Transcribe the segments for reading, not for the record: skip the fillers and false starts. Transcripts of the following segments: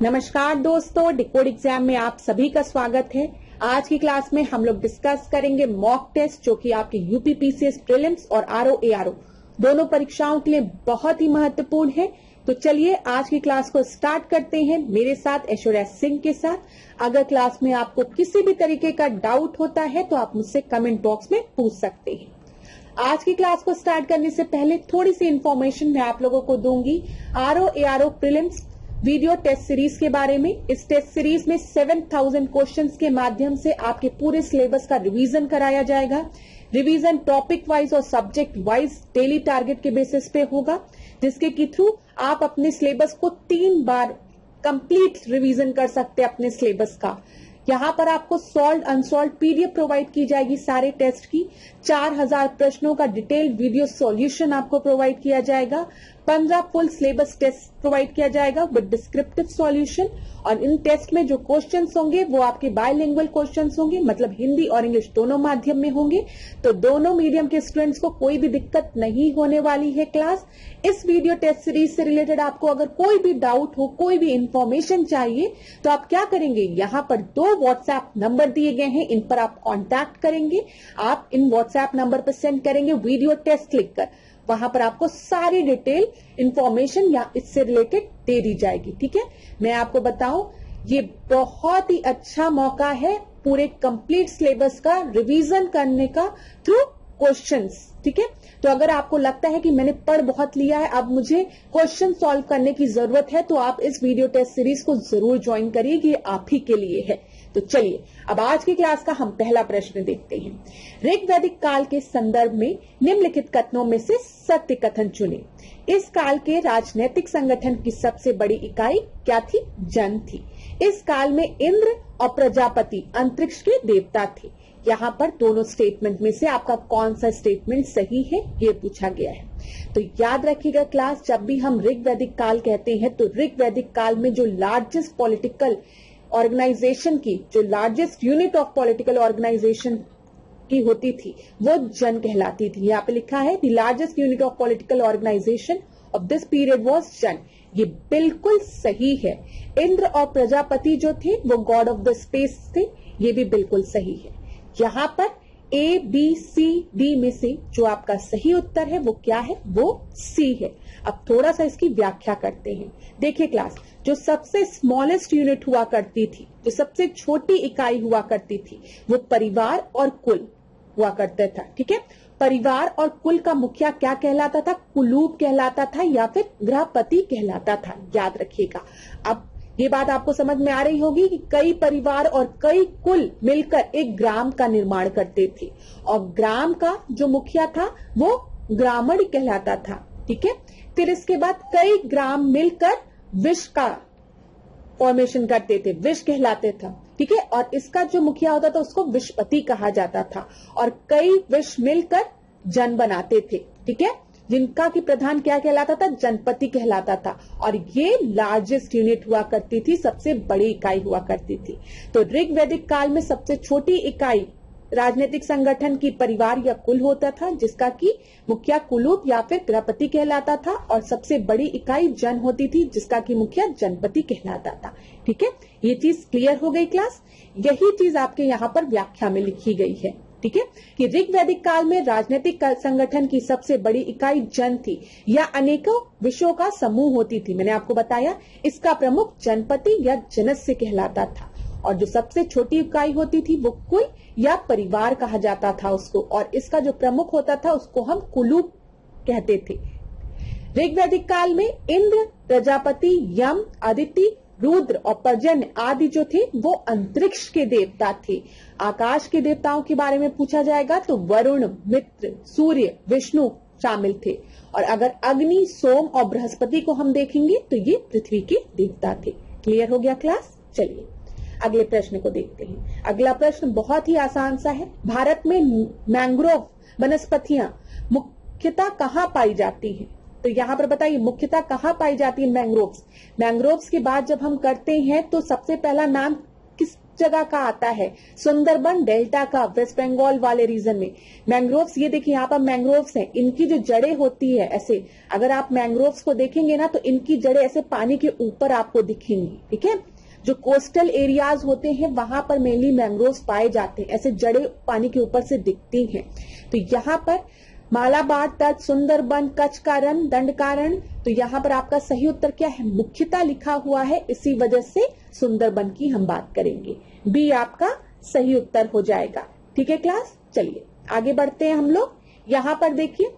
नमस्कार दोस्तों, decode exam में आप सभी का स्वागत है। आज की क्लास में हम लोग डिस्कस करेंगे मॉक टेस्ट, जो कि आपके यूपीपीसीएस प्रीलिम्स और आरओ एआरओ दोनों परीक्षाओं के लिए बहुत ही महत्वपूर्ण है। तो चलिए आज की क्लास को स्टार्ट करते हैं मेरे साथ ऐश्वर्या सिंह के साथ। अगर क्लास में आपको किसी भी तरीके का डाउट होता है तो आप मुझसे कमेंट बॉक्स में पूछ सकते हैं। आज की क्लास को स्टार्ट करने से पहले थोड़ी सी इंफॉर्मेशन मैं आप लोगों को दूंगी RO ARO prelims video test series के बारे में। इस टेस्ट सीरीज में 7000 क्वेश्चंस के माध्यम से आपके पूरे सिलेबस का रिवीजन कराया जाएगा। रिवीजन टॉपिक वाइज और सब्जेक्ट वाइज डेली टारगेट के बेसिस पे होगा, जिसके के थ्रू आप अपने सिलेबस को 3 बार कंप्लीट रिवीजन कर सकते हैं अपने सिलेबस का। यहाँ पर आपको सॉल्व अनसॉल्व पीडीएफ प्रोवाइड की जाएगी सारे टेस्ट की। 4000 प्रश्नों का डिटेल्ड वीडियो सॉल्यूशन आपको प्रोवाइड किया जाएगा। 15 फुल सिलेबस टेस्ट प्रोवाइड किया जाएगा विद डिस्क्रिप्टिव सॉल्यूशन। और इन टेस्ट में जो क्वेश्चंस होंगे वो आपके बायलिंगुअल क्वेश्चंस होंगे, मतलब हिंदी और इंग्लिश दोनों माध्यम में होंगे। तो दोनों मीडियम के स्टूडेंट्स को कोई भी दिक्कत नहीं होने वाली है क्लास। इस वीडियो टेस्ट सीरीज से रिलेटेड आपको अगर कोई भी डाउट हो, कोई भी इंफॉर्मेशन चाहिए, तो आप क्या करेंगे, यहाँ पर 2 व्हाट्सएप नंबर दिए गए हैं, इन पर आप कॉन्टैक्ट करेंगे। आप इन व्हाट्सएप नंबर पर सेंड करेंगे वीडियो टेस्ट लिखकर, वहां पर आपको सारी डिटेल इंफॉर्मेशन या इससे रिलेटेड दे दी जाएगी। ठीक है, मैं आपको बताऊं ये बहुत ही अच्छा मौका है पूरे कंप्लीट सिलेबस का रिवीजन करने का थ्रू क्वेश्चंस। ठीक है, तो अगर आपको लगता है कि मैंने पढ़ बहुत लिया है, अब मुझे क्वेश्चन सॉल्व करने की जरूरत है, तो आप इस वीडियो टेस्ट सीरीज को जरूर ज्वाइन करिए, ये आप ही के लिए है। तो चलिए अब आज की क्लास का हम पहला प्रश्न देखते हैं। ऋग्वैदिक काल के संदर्भ में निम्नलिखित कथनों में से सत्य कथन चुने। इस काल के राजनीतिक संगठन की सबसे बड़ी इकाई क्या थी? जन थी। इस काल में इंद्र और प्रजापति अंतरिक्ष के देवता थे। यहाँ पर दोनों स्टेटमेंट में से आपका कौन सा स्टेटमेंट सही है, ये पूछा गया है। तो याद रखिएगा क्लास, जब भी हम ऋग्वैदिक काल कहते हैं तो ऋग्वैदिक काल में जो लार्जेस्ट पॉलिटिकल ऑर्गेनाइजेशन की, जो largest unit of political organisation की होती थी, वो जन कहलाती थी। यहाँ पे लिखा है the largest unit of political organisation of this period was जन। ये बिल्कुल सही है। इंद्र और प्रजापति जो थे वो गॉड ऑफ द स्पेस थे, ये भी बिल्कुल सही है। यहाँ पर ए बी सी डी में से जो आपका सही उत्तर है वो क्या है? वो सी है। अब थोड़ा सा इसकी व्याख्या करते हैं। देखिए क्लास, जो सबसे स्मॉलेस्ट यूनिट हुआ करती थी, जो सबसे छोटी इकाई हुआ करती थी, वो परिवार और कुल हुआ करता था। ठीक है, परिवार और कुल का मुखिया क्या कहलाता था? कुलूप कहलाता था या फिर गृहपति कहलाता था। याद रखिएगा। अब ये बात आपको समझ में आ रही होगी कि कई परिवार और कई कुल मिलकर एक ग्राम का निर्माण करते थे, और ग्राम का जो मुखिया था वो ग्रामण कहलाता था। ठीक है, फिर इसके बाद कई ग्राम मिलकर विश्व का फॉर्मेशन करते थे, विश्व कहलाते था। ठीक है, और इसका जो मुखिया होता था उसको विश्वपति कहा जाता था, और कई विश्व मिलकर जन बनाते थे। ठीक है, जिनका की प्रधान क्या कहलाता था? जनपति कहलाता था, और ये लार्जेस्ट यूनिट हुआ करती थी, सबसे बड़ी इकाई हुआ करती थी। तो ऋग्वैदिक काल में सबसे छोटी इकाई राजनीतिक संगठन की परिवार या कुल होता था, जिसका की मुखिया कुलूप या फिर गृहपति कहलाता था, और सबसे बड़ी इकाई जन होती थी, जिसका की मुखिया जनपति कहलाता था। ठीक है, ये चीज क्लियर हो गई क्लास। यही चीज आपके यहाँ पर व्याख्या में लिखी गई है। ठीक है, कि ऋग्वैदिक काल में राजनीतिक संगठन की सबसे बड़ी इकाई जन थी या अनेकों विषयों का समूह होती थी। मैंने आपको बताया इसका प्रमुख जनपति या जनस्य कहलाता था, और जो सबसे छोटी इकाई होती थी वो कुल या परिवार कहा जाता था उसको, और इसका जो प्रमुख होता था उसको हम कुलूप कहते थे। ऋग्वैदिक काल में इंद्र, प्रजापति, यम, अदिति, रुद्र और पर्जन्य आदि जो थे वो अंतरिक्ष के देवता थे। आकाश के देवताओं के बारे में पूछा जाएगा तो वरुण, मित्र, सूर्य, विष्णु शामिल थे। और अगर अग्नि, सोम और बृहस्पति को हम देखेंगे तो ये पृथ्वी के देवता थे। क्लियर हो गया क्लास? चलिए अगले प्रश्न को देखते हैं। अगला प्रश्न बहुत ही आसान सा है। भारत में मैंग्रोव वनस्पतियां मुख्यतः कहाँ पाई जाती हैं? तो यहाँ पर बताइए मुख्यतः कहाँ पाई जाती है मैंग्रोव्स? मैंग्रोव्स की बात जब हम करते हैं तो सबसे पहला नाम किस जगह का आता है, सुंदरबन डेल्टा का, वेस्ट बंगाल वाले रीजन में। मैंग्रोव्स, ये देखिए यहाँ पर मैंग्रोव्स हैं, इनकी जो जड़ें होती है ऐसे, अगर आप मैंग्रोव्स को देखेंगे ना तो इनकी जड़ें ऐसे पानी के ऊपर आपको दिखेंगी, ठीक है। जो कोस्टल एरियाज होते हैं वहां पर मेनली मैंग्रोव्स पाए जाते हैं, ऐसे जड़ें पानी के ऊपर से दिखती हैं। तो यहाँ पर मालाबार तट, सुंदरबन, कच्छ का रण, दंडकारण्य, तो यहाँ पर आपका सही उत्तर क्या है, मुख्यतः लिखा हुआ है, इसी वजह से सुंदरबन की हम बात करेंगे। बी आपका सही उत्तर हो जाएगा। ठीक है क्लास, चलिए आगे बढ़ते हैं हम लोग। यहाँ पर देखिए,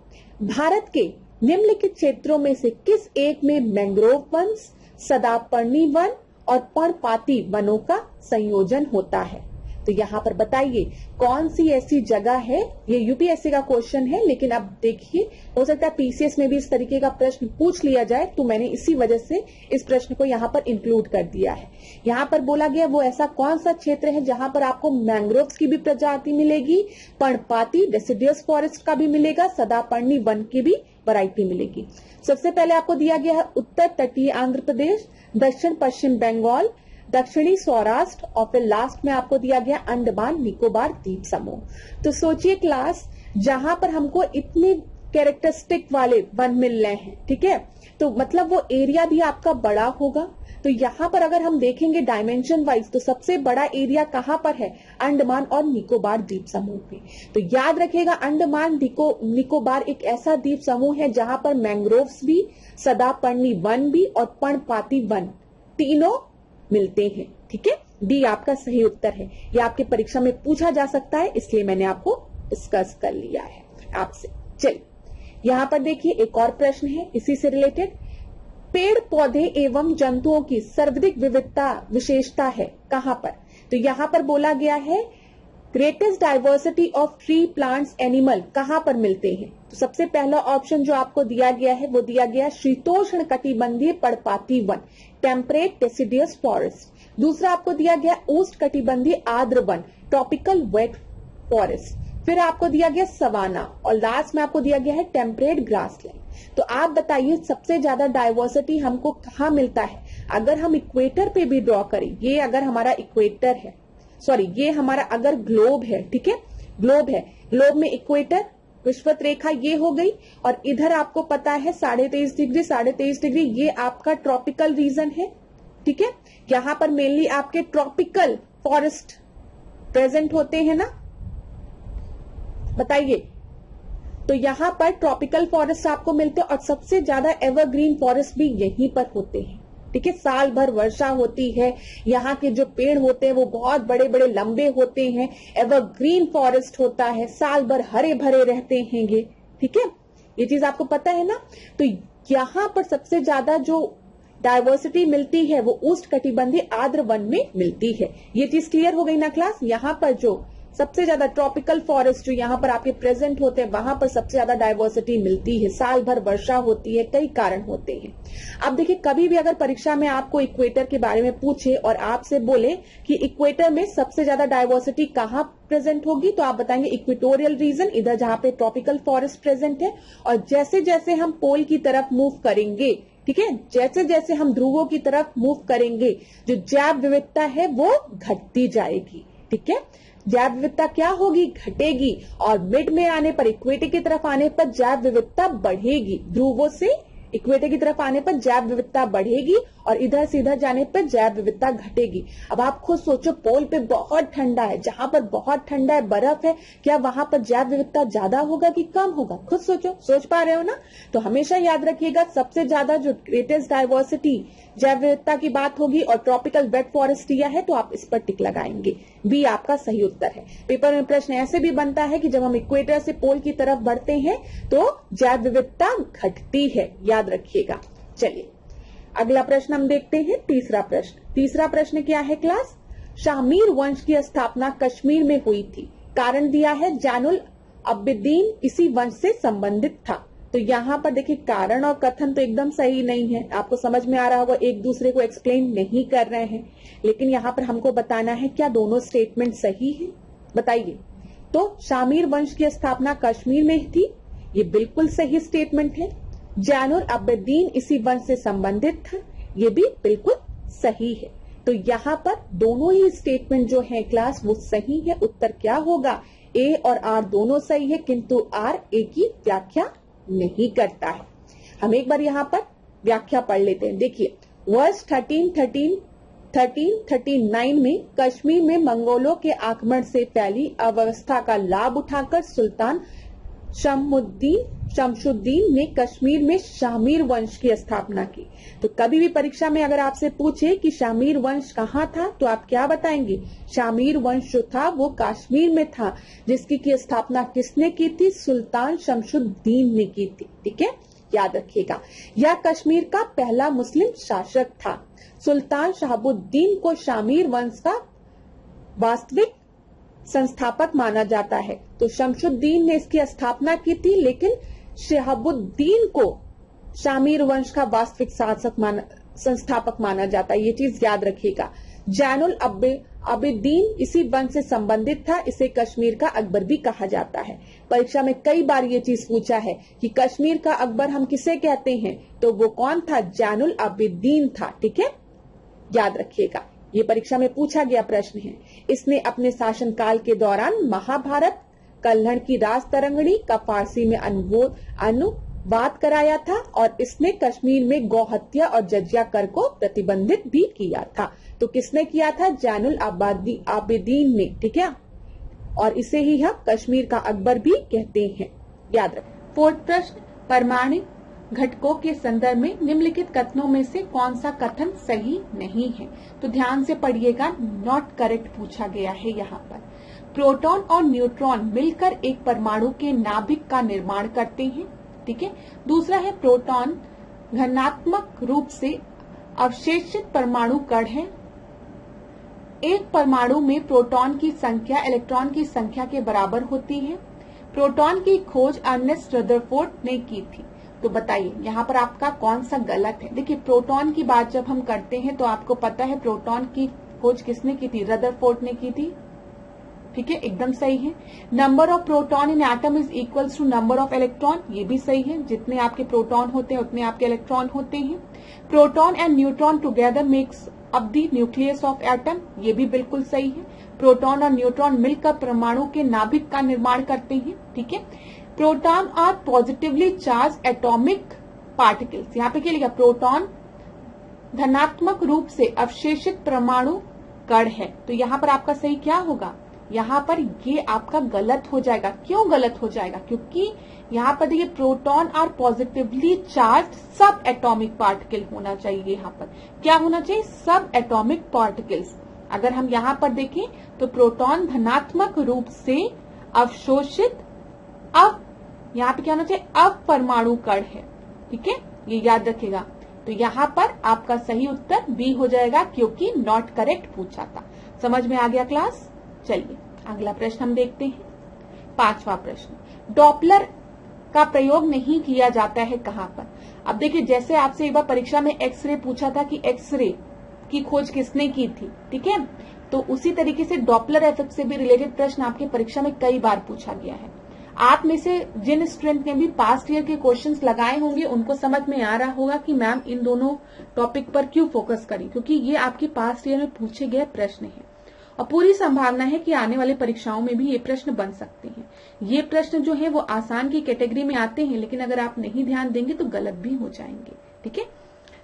भारत के निम्नलिखित क्षेत्रों में से किस एक में मैंग्रोव वन, सदापर्णी वन और पर्णपाती वनों का संयोजन होता है? तो यहाँ पर बताइए कौन सी ऐसी जगह है, ये यूपीएससी का क्वेश्चन है, लेकिन अब देखिए हो सकता है पीसीएस में भी इस तरीके का प्रश्न पूछ लिया जाए, तो मैंने इसी वजह से इस प्रश्न को यहाँ पर इंक्लूड कर दिया है। यहाँ पर बोला गया वो ऐसा कौन सा क्षेत्र है जहां पर आपको मैंग्रोव्स की भी प्रजाति मिलेगी, पर्णपाती डेसिडियस फॉरेस्ट का भी मिलेगा, सदापर्णी वन की भी वैरायटी मिलेगी। सबसे पहले आपको दिया गया है उत्तर तटीय आंध्र प्रदेश, दक्षिण पश्चिम बंगाल, दक्षिणी सौराष्ट्र और फिर लास्ट में आपको दिया गया अंडमान निकोबार द्वीप समूह। तो सोचिए क्लास, जहां पर हमको इतने कैरेक्टरिस्टिक वाले वन मिल रहे हैं, ठीक है, तो मतलब वो एरिया भी आपका बड़ा होगा। तो यहाँ पर अगर हम देखेंगे डायमेंशन वाइज तो सबसे बड़ा एरिया कहाँ पर है, अंडमान और निकोबार द्वीप समूह में। तो याद रखिएगा अंडमान निकोबार एक ऐसा द्वीप समूह है जहां पर मैंग्रोव्स भी, सदापर्णी वन भी और पर्णपाती वन तीनों मिलते हैं। ठीक है, डी आपका सही उत्तर है। यह आपके परीक्षा में पूछा जा सकता है, इसलिए मैंने आपको डिस्कस कर लिया है आपसे। चलिए यहाँ पर देखिए एक और प्रश्न है इसी से रिलेटेड, पेड़ पौधे एवं जंतुओं की सर्वाधिक विविधता विशेषता है कहां पर? तो यहाँ पर बोला गया है greatest diversity of tree, plants, animal कहां पर मिलते हैं? तो सबसे पहला ऑप्शन जो आपको दिया गया है वो दिया गया शीतोष्ण कटिबंधीय पर्णपाती वन, टेम्परेट डेसिडियस फॉरेस्ट। दूसरा आपको दिया गया उष्ण कटिबंधीय आर्द्र वन, ट्रॉपिकल वेट फॉरेस्ट। फिर आपको दिया गया सवाना और लास्ट में आपको दिया गया है टेम्परेट ग्रासलैंड। तो आप बताइए सबसे ज्यादा डाइवर्सिटी हमको कहाँ मिलता है? अगर हम इक्वेटर पे भी ड्रॉ करें, ये अगर हमारा इक्वेटर है, सॉरी ये हमारा अगर ग्लोब है, ठीक है, ग्लोब है, ग्लोब में इक्वेटर विषुवत रेखा ये हो गई और इधर आपको पता है 23.5 डिग्री, 23.5 डिग्री ये आपका ट्रॉपिकल रीजन है। ठीक है, यहां पर मेनली आपके ट्रॉपिकल फॉरेस्ट प्रेजेंट होते हैं ना, बताइए। तो यहां पर ट्रॉपिकल फॉरेस्ट आपको मिलते हैं और सबसे ज्यादा एवरग्रीन फॉरेस्ट भी यहीं पर होते हैं। ठीक है, साल भर वर्षा होती है, यहाँ के जो पेड़ होते हैं वो बहुत बड़े बड़े लंबे होते हैं, एवरग्रीन फॉरेस्ट होता है, साल भर हरे भरे रहते हैं ये। ठीक है, ये चीज आपको पता है ना। तो यहाँ पर सबसे ज्यादा जो डाइवर्सिटी मिलती है वो उष्ण कटिबंधीय आर्द्र वन में मिलती है। ये चीज क्लियर हो गई ना क्लास? यहाँ पर जो सबसे ज्यादा ट्रॉपिकल फॉरेस्ट जो यहाँ पर आपके प्रेजेंट होते हैं वहां पर सबसे ज्यादा डाइवर्सिटी मिलती है, साल भर वर्षा होती है, कई कारण होते हैं। अब देखिए कभी भी अगर परीक्षा में आपको इक्वेटर के बारे में पूछे और आपसे बोले कि इक्वेटर में सबसे ज्यादा डाइवर्सिटी कहाँ प्रेजेंट होगी, तो आप बताएंगे इक्वेटोरियल रीजन, इधर जहां पे ट्रॉपिकल फॉरेस्ट प्रेजेंट है। और जैसे जैसे हम पोल की तरफ मूव करेंगे, ठीक है, जैसे जैसे हम ध्रुवों की तरफ मूव करेंगे जो जैव विविधता है वो घटती जाएगी। ठीक है, जैव विविधता क्या होगी, घटेगी, और मिड में आने पर, इक्वेटर की तरफ आने पर जैव विविधता बढ़ेगी। ध्रुवों से इक्वेटर की तरफ आने पर जैव विविधता बढ़ेगी और इधर से इधर जाने पर जैव विविधता घटेगी। अब आप खुद सोचो, पोल पे बहुत ठंडा है, जहां पर बहुत ठंडा है, बर्फ है, क्या वहां पर जैव विविधता ज्यादा होगा कि कम होगा? खुद सोचो, सोच पा रहे हो ना? तो हमेशा याद रखिएगा सबसे ज्यादा जो ग्रेटेस्ट डाइवर्सिटी जैव विविधता की बात होगी और ट्रॉपिकल वेट फॉरेस्ट दिया है तो आप इस पर टिक लगाएंगे। बी आपका सही उत्तर है। पेपर में प्रश्न ऐसे भी बनता है कि जब हम इक्वेटर से पोल की तरफ बढ़ते हैं तो जैव विविधता घटती है, याद रखिएगा। चलिए अगला प्रश्न हम देखते हैं, तीसरा प्रश्न। तीसरा प्रश्न क्या है क्लास? शामीर वंश की स्थापना कश्मीर में हुई थी, कारण दिया है जैनुल अब्दीन इसी वंश से संबंधित था। तो यहाँ पर देखिए कारण और कथन तो एकदम सही नहीं है, आपको समझ में आ रहा होगा, एक दूसरे को एक्सप्लेन नहीं कर रहे हैं, लेकिन यहाँ पर हमको बताना है क्या दोनों स्टेटमेंट सही है, बताइए। तो शामीर वंश की स्थापना कश्मीर में थी, ये बिल्कुल सही स्टेटमेंट है। जैनुल अब्दीन इसी वंश से संबंधित था, ये भी बिल्कुल सही है। तो यहाँ पर दोनों ही स्टेटमेंट जो है क्लास वो सही है। उत्तर क्या होगा? ए और आर दोनों सही है, किंतु आर ए की व्याख्या नहीं करता है। हम एक बार यहाँ पर व्याख्या पढ़ लेते हैं। देखिए वर्ष 1339 में कश्मीर में मंगोलों के आक्रमण से फैली अव्यवस्था का लाभ उठाकर सुल्तान शमशुद्दीन ने कश्मीर में शामीर वंश की स्थापना की। तो कभी भी परीक्षा में अगर आपसे पूछे कि शामीर वंश कहाँ था, तो आप क्या बताएंगे? शामीर वंश जो था वो कश्मीर में था, जिसकी की स्थापना किसने की थी? सुल्तान शमशुद्दीन ने की थी। ठीक है, याद रखिएगा। यह कश्मीर का पहला मुस्लिम शासक था। सुल्तान शहाबुद्दीन को शामीर वंश का वास्तविक संस्थापक माना जाता है। तो शमशुद्दीन ने इसकी स्थापना की थी, लेकिन शहाबुद्दीन को शामीर वंश का वास्तविक संस्थापक माना जाता है। ये चीज याद रखिएगा। जैनुल आबिदीन इसी वंश से संबंधित था। इसे कश्मीर का अकबर भी कहा जाता है। परीक्षा में कई बार ये चीज पूछा है कि कश्मीर का अकबर हम किसे कहते हैं, तो वो कौन था? जैनुल आबिदीन था। ठीक है, याद रखिएगा, ये परीक्षा में पूछा गया प्रश्न है। इसने अपने शासनकाल के दौरान महाभारत, कल्हड़ की राज तरंगिणी का फारसी में अनुवाद कराया था, और इसने कश्मीर में गौ हत्या और जजिया कर को प्रतिबंधित भी किया था। तो किसने किया था? जैनुल आबिदीन ने। ठीक है, और इसे ही हम कश्मीर का अकबर भी कहते हैं। याद रखें। फोर्थ प्रश्न, परमाणु घटकों के संदर्भ में निम्नलिखित कथनों में से कौन सा कथन सही नहीं है? तो ध्यान से पढ़िएगा, नॉट करेक्ट पूछा गया है यहाँ पर। प्रोटॉन और न्यूट्रॉन मिलकर एक परमाणु के नाभिक का निर्माण करते हैं। ठीक है। दूसरा है प्रोटॉन घनात्मक रूप से अवशेषित परमाणु कण है। एक परमाणु में प्रोटॉन की संख्या इलेक्ट्रॉन की संख्या के बराबर होती है। प्रोटॉन की खोज अर्नेस्ट रदरफोर्ड ने की थी। तो बताइए यहाँ पर आपका कौन सा गलत है? देखिए प्रोटॉन की बात जब हम करते हैं तो आपको पता है प्रोटॉन की खोज किसने की थी? रदरफोर्ड ने की थी। ठीक है, एकदम सही है। Number of proton in atom is equals to number of electron, ये भी सही है। जितने आपके प्रोटॉन होते हैं उतने आपके इलेक्ट्रॉन होते हैं। Proton and neutron together makes up the nucleus of atom, ये भी बिल्कुल सही है। प्रोटॉन और न्यूट्रॉन मिलकर परमाणु के नाभिक का निर्माण करते हैं। ठीक है। Proton are positively charge atomic particles, यहाँ पे क्या लिखा? प्रोटॉन धनात्मक रूप से अवशेषित परमाणु कण है। तो यहाँ पर आपका सही क्या होगा? यहाँ पर ये आपका गलत हो जाएगा। क्यों गलत हो जाएगा? क्योंकि यहाँ पर देखिए प्रोटॉन आर पॉजिटिवली चार्ज सब एटॉमिक पार्टिकल होना चाहिए। यहाँ पर क्या होना चाहिए? सब एटॉमिक पार्टिकल्स। अगर हम यहाँ पर देखें तो प्रोटॉन धनात्मक रूप से अवशोषित यहाँ पे क्या होना चाहिए? अपरमाणु कण है। ठीक है, ये याद रखेगा। तो यहाँ पर आपका सही उत्तर बी हो जाएगा, क्योंकि नॉट करेक्ट पूछा था। समझ में आ गया क्लास? चलिए अगला प्रश्न हम देखते हैं। 5वां प्रश्न, डॉपलर का प्रयोग नहीं किया जाता है कहाँ पर? अब देखिए जैसे आपसे एक बार परीक्षा में एक्सरे पूछा था कि एक्सरे की खोज किसने की थी। ठीक है, तो उसी तरीके से डॉपलर इफेक्ट से भी रिलेटेड प्रश्न आपके परीक्षा में कई बार पूछा गया है। आप में से जिन स्टूडेंट ने भी पास्ट ईयर के क्वेश्चंस लगाए होंगे उनको समझ में आ रहा होगा कि मैम इन दोनों टॉपिक पर क्यों फोकस करी, क्योंकि ये आपके पास्ट ईयर में पूछे गए प्रश्न हैं और पूरी संभावना है कि आने वाली परीक्षाओं में भी ये प्रश्न बन सकते हैं। ये प्रश्न जो है वो आसान की कैटेगरी में आते हैं, लेकिन अगर आप नहीं ध्यान देंगे तो गलत भी हो जाएंगे। ठीक है,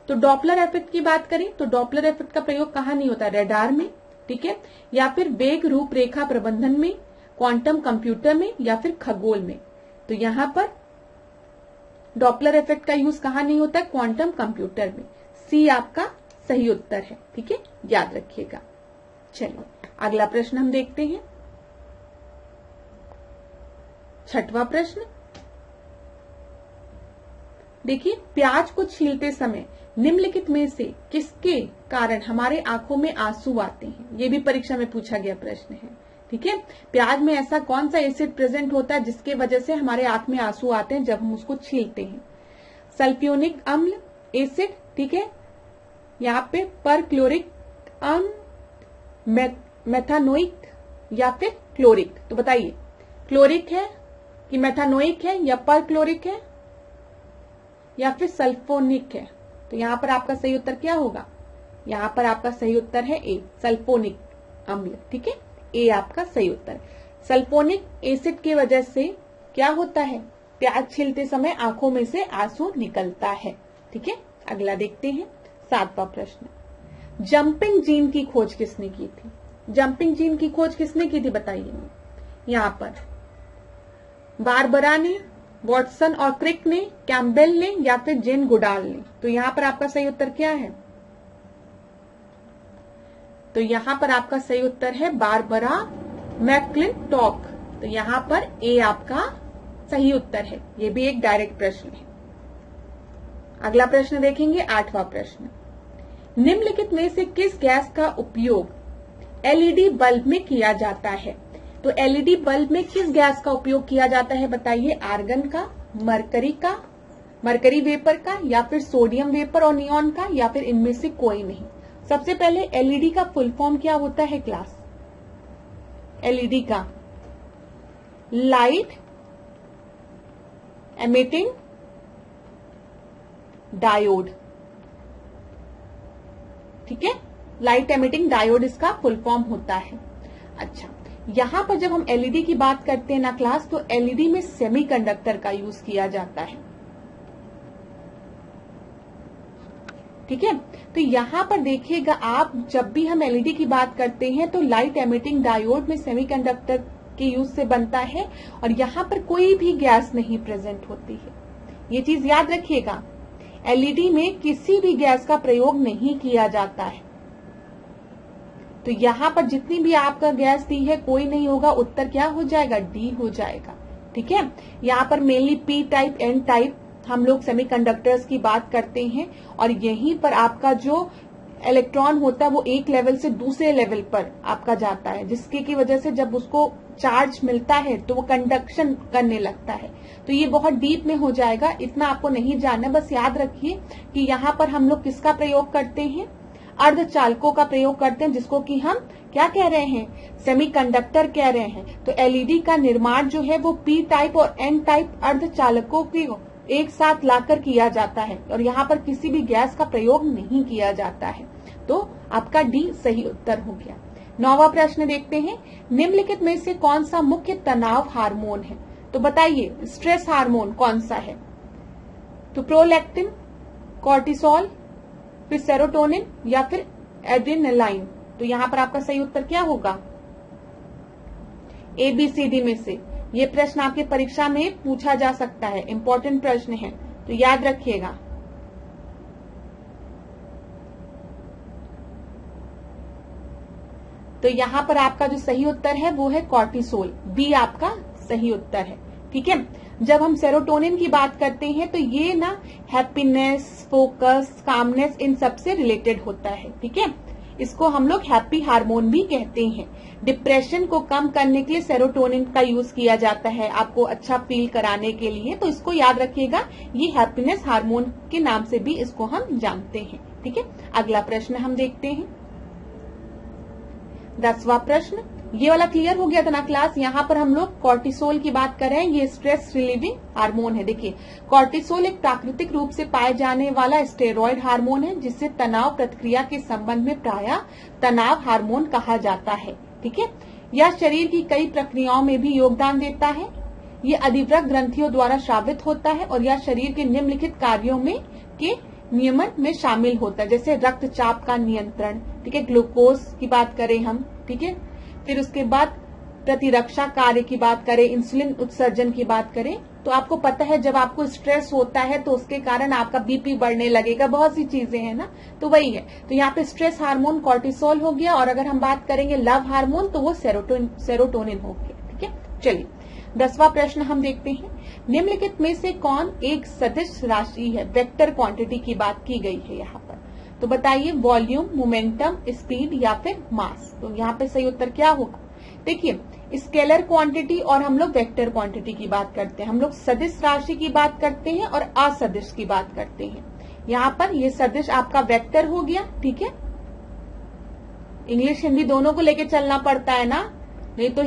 तो डॉपलर इफेक्ट की बात करें तो डॉपलर इफेक्ट का प्रयोग कहाँ नहीं होता? रडार में। ठीक है, या फिर वेग रूपरेखा प्रबंधन में, क्वांटम कंप्यूटर में, या फिर खगोल में। तो यहाँ पर डॉपलर इफेक्ट का यूज कहाँ नहीं होता? क्वांटम कंप्यूटर में। सी आपका सही उत्तर है। ठीक है, याद रखिएगा। चलिए अगला प्रश्न हम देखते हैं। 6वां प्रश्न देखिए, प्याज को छीलते समय निम्नलिखित में से किसके कारण हमारे आंखों में आंसू आते हैं? ये भी परीक्षा में पूछा गया प्रश्न है। ठीक है, प्याज में ऐसा कौन सा एसिड प्रेजेंट होता है जिसके वजह से हमारे आंख में आंसू आते हैं जब हम उसको छीलते हैं? सल्फ्यूनिक अम्ल एसिड, ठीक है, यहाँ पे परक्लोरिक अम्ल, मेथानोइक, या फिर क्लोरिक। तो बताइए क्लोरिक है कि मेथानोइक है, या परक्लोरिक है, या फिर सल्फोनिक है? तो यहाँ पर आपका सही उत्तर क्या होगा? यहाँ पर आपका सही उत्तर है ए, सल्फोनिक अम्ल। ठीक है, ए आपका सही उत्तर। सल्फोनिक एसिड की वजह से क्या होता है, प्याज छीलते समय आंखों में से आंसू निकलता है। ठीक है, अगला देखते हैं 7वां प्रश्न। जंपिंग जीन की खोज किसने की थी? जंपिंग जीन की खोज किसने की थी बताइए। यहाँ पर बारबरा ने, वॉटसन और क्रिक ने, कैम्पबेल ने या फिर जेन गुडाल ने। तो यहाँ पर आपका सही उत्तर क्या है? तो यहाँ पर आपका सही उत्तर है बारबरा मैक्लिंटॉक। तो यहाँ पर ए आपका सही उत्तर है। ये भी एक डायरेक्ट प्रश्न है। अगला प्रश्न देखेंगे 8वां प्रश्न। निम्नलिखित में से किस गैस का उपयोग एलईडी बल्ब में किया जाता है? तो एलईडी बल्ब में किस गैस का उपयोग किया जाता है बताइए। आर्गन का, मरकरी का, मरकरी वेपर का, या फिर सोडियम वेपर और नियॉन का, या फिर इनमें से कोई नहीं। सबसे पहले एलईडी का फुल फॉर्म क्या होता है क्लास? एलईडी का लाइट एमिटिंग डायोड। ठीक है, लाइट एमिटिंग डायोड इसका फुल फॉर्म होता है। अच्छा, यहां पर जब हम एलईडी की बात करते हैं ना क्लास, तो एलईडी में सेमीकंडक्टर का यूज किया जाता है। ठीक है, तो यहां पर देखिएगा आप, जब भी हम एलईडी की बात करते हैं तो लाइट एमिटिंग डायोड में सेमीकंडक्टर के यूज से बनता है और यहां पर कोई भी गैस नहीं प्रेजेंट होती है। ये चीज याद रखिएगा, एलईडी में किसी भी गैस का प्रयोग नहीं किया जाता है। तो यहां पर जितनी भी आपका गैस दी है कोई नहीं होगा, उत्तर क्या हो जाएगा? डी हो जाएगा। ठीक है, यहाँ पर mainly P type, N type हम लोग सेमीकंडक्टर्स की बात करते हैं और यहीं पर आपका जो इलेक्ट्रॉन होता है वो एक लेवल से दूसरे लेवल पर आपका जाता है, जिसके की वजह से जब उसको चार्ज मिलता है तो वो कंडक्शन करने लगता है। तो ये बहुत डीप में हो जाएगा, इतना आपको नहीं जानना। बस याद रखिए कि यहाँ पर हम लोग किसका प्रयोग करते हैं? अर्धचालकों का प्रयोग करते हैं, जिसको कि हम क्या कह रहे हैं? सेमीकंडक्टर कह रहे हैं। तो एलईडी का निर्माण जो है वो पी टाइप और एन टाइप अर्धचालकों की एक साथ लाकर किया जाता है और यहाँ पर किसी भी गैस का प्रयोग नहीं किया जाता है। तो आपका डी सही उत्तर हो गया। 9वां प्रश्न देखते हैं। निम्नलिखित में से कौन सा मुख्य तनाव हार्मोन है? तो बताइए, स्ट्रेस हार्मोन कौन सा है? तो प्रोलैक्टिन, कॉर्टिसोल, फिर सेरोटोनिन या फिर एड्रेनालाइन। तो यहाँ पर आपका सही उत्तर क्या होगा? ABCD में से। ये प्रश्न आपके परीक्षा में पूछा जा सकता है, इंपॉर्टेंट प्रश्न है, तो याद रखिएगा। तो यहाँ पर आपका जो सही उत्तर है वो है कॉर्टिसोल, बी आपका सही उत्तर है। ठीक है, जब हम सेरोटोनिन की बात करते हैं तो ये ना हैप्पीनेस, फोकस, कामनेस इन सब से रिलेटेड होता है। ठीक है, इसको हम लोग हैप्पी हार्मोन भी कहते हैं। डिप्रेशन को कम करने के लिए सेरोटोनिन का यूज किया जाता है, आपको अच्छा फील कराने के लिए। तो इसको याद रखिएगा, ये हैप्पीनेस हार्मोन के नाम से भी इसको हम जानते हैं। ठीक है, अगला प्रश्न हम देखते हैं 10वां प्रश्न। ये वाला क्लियर हो गया था ना क्लास? यहाँ पर हम लोग कॉर्टिसोल की बात कर रहे हैं, ये स्ट्रेस रिलीविंग हार्मोन है। देखिए, कॉर्टिसोल एक प्राकृतिक रूप से पाए जाने वाला स्टेरॉयड हार्मोन है, जिसे तनाव प्रतिक्रिया के संबंध में प्रायः तनाव हार्मोन कहा जाता है। ठीक है, यह शरीर की कई प्रक्रियाओं में भी योगदान देता है। ये अधिवृक्क ग्रंथियों द्वारा स्रावित होता है और यह शरीर के निम्नलिखित कार्यों में के नियमन में शामिल होता है, जैसे रक्तचाप का नियंत्रण। ठीक है, ग्लूकोज की बात करें हम। ठीक है, फिर उसके बाद प्रतिरक्षा कार्य की बात करें, इंसुलिन उत्सर्जन की बात करें, तो आपको पता है जब आपको स्ट्रेस होता है तो उसके कारण आपका बीपी बढ़ने लगेगा, बहुत सी चीजें हैं ना, तो वही है। तो यहाँ पे स्ट्रेस हार्मोन कॉर्टिसोल हो गया और अगर हम बात करेंगे लव हार्मोन तो वो सेरोटोनिन हो गया। ठीक है, चलिए 10वां प्रश्न हम देखते हैं। निम्नलिखित में से कौन एक सदिश राशि है? वेक्टर क्वांटिटी की बात की गई है यहाँ पर, तो बताइए वॉल्यूम, मोमेंटम, स्पीड या फिर मास। तो यहाँ पे सही उत्तर क्या होगा? देखिए, स्केलर क्वांटिटी और हम लोग वेक्टर क्वांटिटी की बात करते हैं, हम लोग सदिश राशि की बात करते हैं और असदिश की बात करते हैं। यहाँ पर ये सदिश आपका वेक्टर हो गया। ठीक है, इंग्लिश हिंदी दोनों को लेके चलना पड़ता है ना, नहीं तो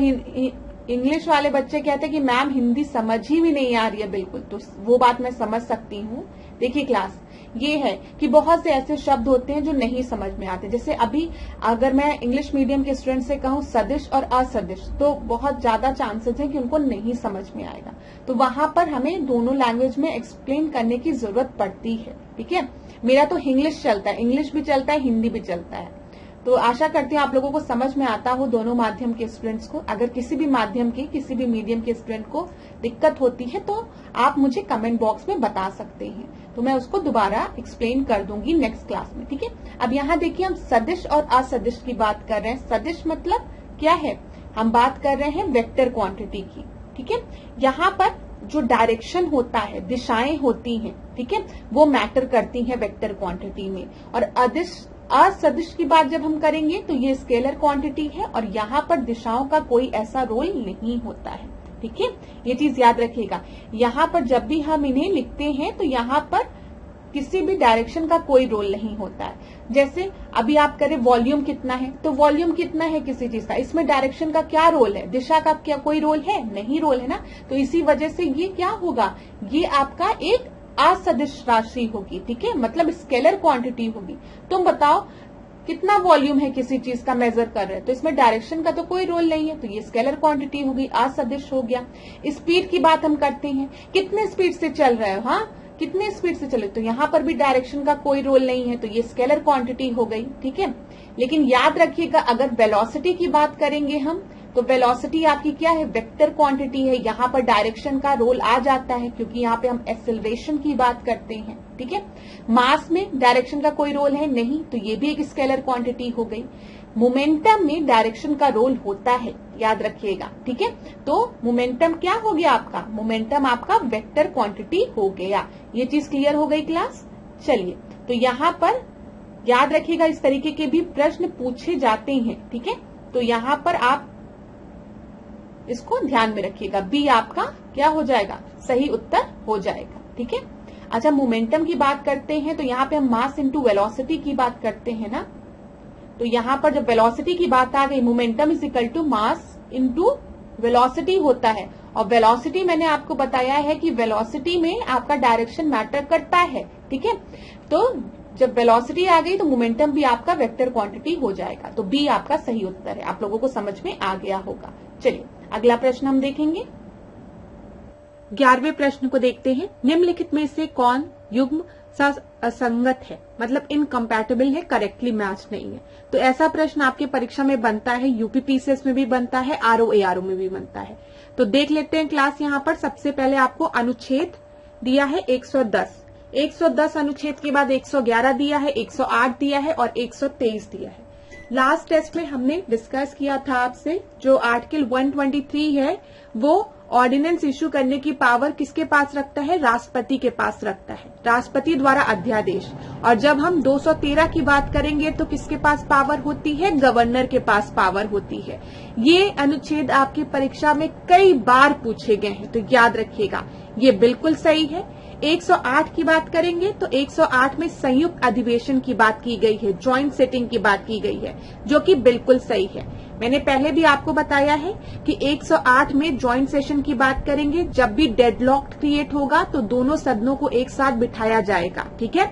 इंग्लिश वाले बच्चे कहते हैं कि मैम हिंदी समझ ही भी नहीं आ रही है बिल्कुल, तो वो बात मैं समझ सकती हूँ। देखिए क्लास, ये है कि बहुत से ऐसे शब्द होते हैं जो नहीं समझ में आते। जैसे अभी अगर मैं इंग्लिश मीडियम के स्टूडेंट से कहूं सदिश और असदिश, तो बहुत ज्यादा चांसेस है कि उनको नहीं समझ में आएगा। तो वहां पर हमें दोनों लैंग्वेज में एक्सप्लेन करने की जरूरत पड़ती है। ठीक है, मेरा तो इंग्लिश चलता है, इंग्लिश भी चलता है, हिंदी भी चलता है। तो आशा करती हूँ आप लोगों को समझ में आता हो दोनों माध्यम के स्टूडेंट्स को। अगर किसी भी माध्यम के, किसी भी मीडियम के स्टूडेंट को दिक्कत होती है तो आप मुझे कमेंट बॉक्स में बता सकते हैं, तो मैं उसको दोबारा एक्सप्लेन कर दूंगी नेक्स्ट क्लास में। ठीक है, अब यहाँ देखिए हम सदिश और असदिश की बात कर रहे हैं। सदिश मतलब क्या है, हम बात कर रहे हैं वेक्टर क्वांटिटी की। ठीक है, यहाँ पर जो डायरेक्शन होता है, दिशाएं होती हैं, ठीक है, वो मैटर करती हैं वेक्टर क्वांटिटी में। और असदिश की बात जब हम करेंगे तो ये स्केलर क्वांटिटी है और यहाँ पर दिशाओं का कोई ऐसा रोल नहीं होता है। ठीक है, ये चीज याद रखिएगा। यहाँ पर जब भी हम इन्हें लिखते हैं तो यहाँ पर किसी भी डायरेक्शन का कोई रोल नहीं होता है। जैसे अभी आप करें वॉल्यूम कितना है, तो वॉल्यूम कितना है किसी चीज का, इसमें डायरेक्शन का क्या रोल है, दिशा का क्या कोई रोल है, नहीं रोल है ना। तो इसी वजह से ये क्या होगा, ये आपका एक असदिश राशि होगी। ठीक है, मतलब स्केलर क्वांटिटी होगी। तुम बताओ कितना वॉल्यूम है किसी चीज का मेजर कर रहे हैं, तो इसमें डायरेक्शन का तो कोई रोल नहीं है, तो ये स्केलर क्वांटिटी होगी, असदिश हो गया। स्पीड की बात हम करते हैं, कितने स्पीड से चल रहे हो, हाँ कितने स्पीड से चले, तो यहाँ पर भी डायरेक्शन का कोई रोल नहीं है, तो ये स्केलर क्वांटिटी हो गई। ठीक है, लेकिन याद रखिएगा अगर वेलोसिटी की बात करेंगे हम, तो वेलोसिटी आपकी क्या है, वेक्टर क्वांटिटी है। यहाँ पर डायरेक्शन का रोल आ जाता है क्योंकि यहाँ पे हम एक्सेलरेशन की बात करते हैं। ठीक है, मास में डायरेक्शन का कोई रोल है नहीं, तो ये भी एक स्केलर क्वांटिटी हो गई। मोमेंटम में डायरेक्शन का रोल होता है, याद रखिएगा। ठीक है, तो मोमेंटम क्या हो गया आपका, मोमेंटम आपका वेक्टर क्वांटिटी हो गया। ये चीज क्लियर हो गई क्लास। चलिए, तो यहाँ पर याद रखिएगा इस तरीके के भी प्रश्न पूछे जाते हैं। ठीक है, तो यहाँ पर आप इसको ध्यान में रखिएगा, बी आपका क्या हो जाएगा, सही उत्तर हो जाएगा। ठीक है, अच्छा मोमेंटम की बात करते हैं तो यहाँ पे हम मास इंटू वेलोसिटी की बात करते हैं ना। तो यहाँ पर जब वेलोसिटी की बात आ गई, momentum is equal to mass into velocity होता है। और वेलोसिटी मैंने आपको बताया है कि वेलोसिटी में आपका डायरेक्शन मैटर करता है। ठीक है, तो जब वेलोसिटी आ गई तो मोमेंटम भी आपका वेक्टर क्वांटिटी हो जाएगा। तो बी आपका सही उत्तर है। आप लोगों को समझ में आ गया होगा। चलिए अगला प्रश्न हम देखेंगे। 11वें प्रश्न को देखते हैं। निम्नलिखित में से कौन युग्म असंगत है, मतलब इनकम्पैटिबल है, करेक्टली मैच नहीं है। तो ऐसा प्रश्न आपके परीक्षा में बनता है, यूपीपीसीएस में भी बनता है, आरओएआरओ में भी बनता है। तो देख लेते हैं क्लास। यहाँ पर सबसे पहले आपको अनुच्छेद दिया है 110, 110 अनुच्छेद के बाद 111 दिया है, 108 दिया है और 123 दिया है। लास्ट टेस्ट में हमने डिस्कस किया था आपसे, जो आर्टिकल 123 है वो ऑर्डिनेंस इश्यू करने की पावर किसके पास रखता है, राष्ट्रपति के पास रखता है, राष्ट्रपति द्वारा अध्यादेश। और जब हम 213 की बात करेंगे तो किसके पास पावर होती है, गवर्नर के पास पावर होती है। ये अनुच्छेद आपकी परीक्षा में कई बार पूछे गए हैं, तो याद रखिएगा ये बिल्कुल सही है। 108 की बात करेंगे तो 108 में संयुक्त अधिवेशन की बात की गई है, ज्वाइंट सिटिंग की बात की गई है, जो कि बिल्कुल सही है। मैंने पहले भी आपको बताया है कि 108 में ज्वाइंट सेशन की बात करेंगे, जब भी डेडलॉक क्रिएट होगा तो दोनों सदनों को एक साथ बिठाया जाएगा। ठीक है,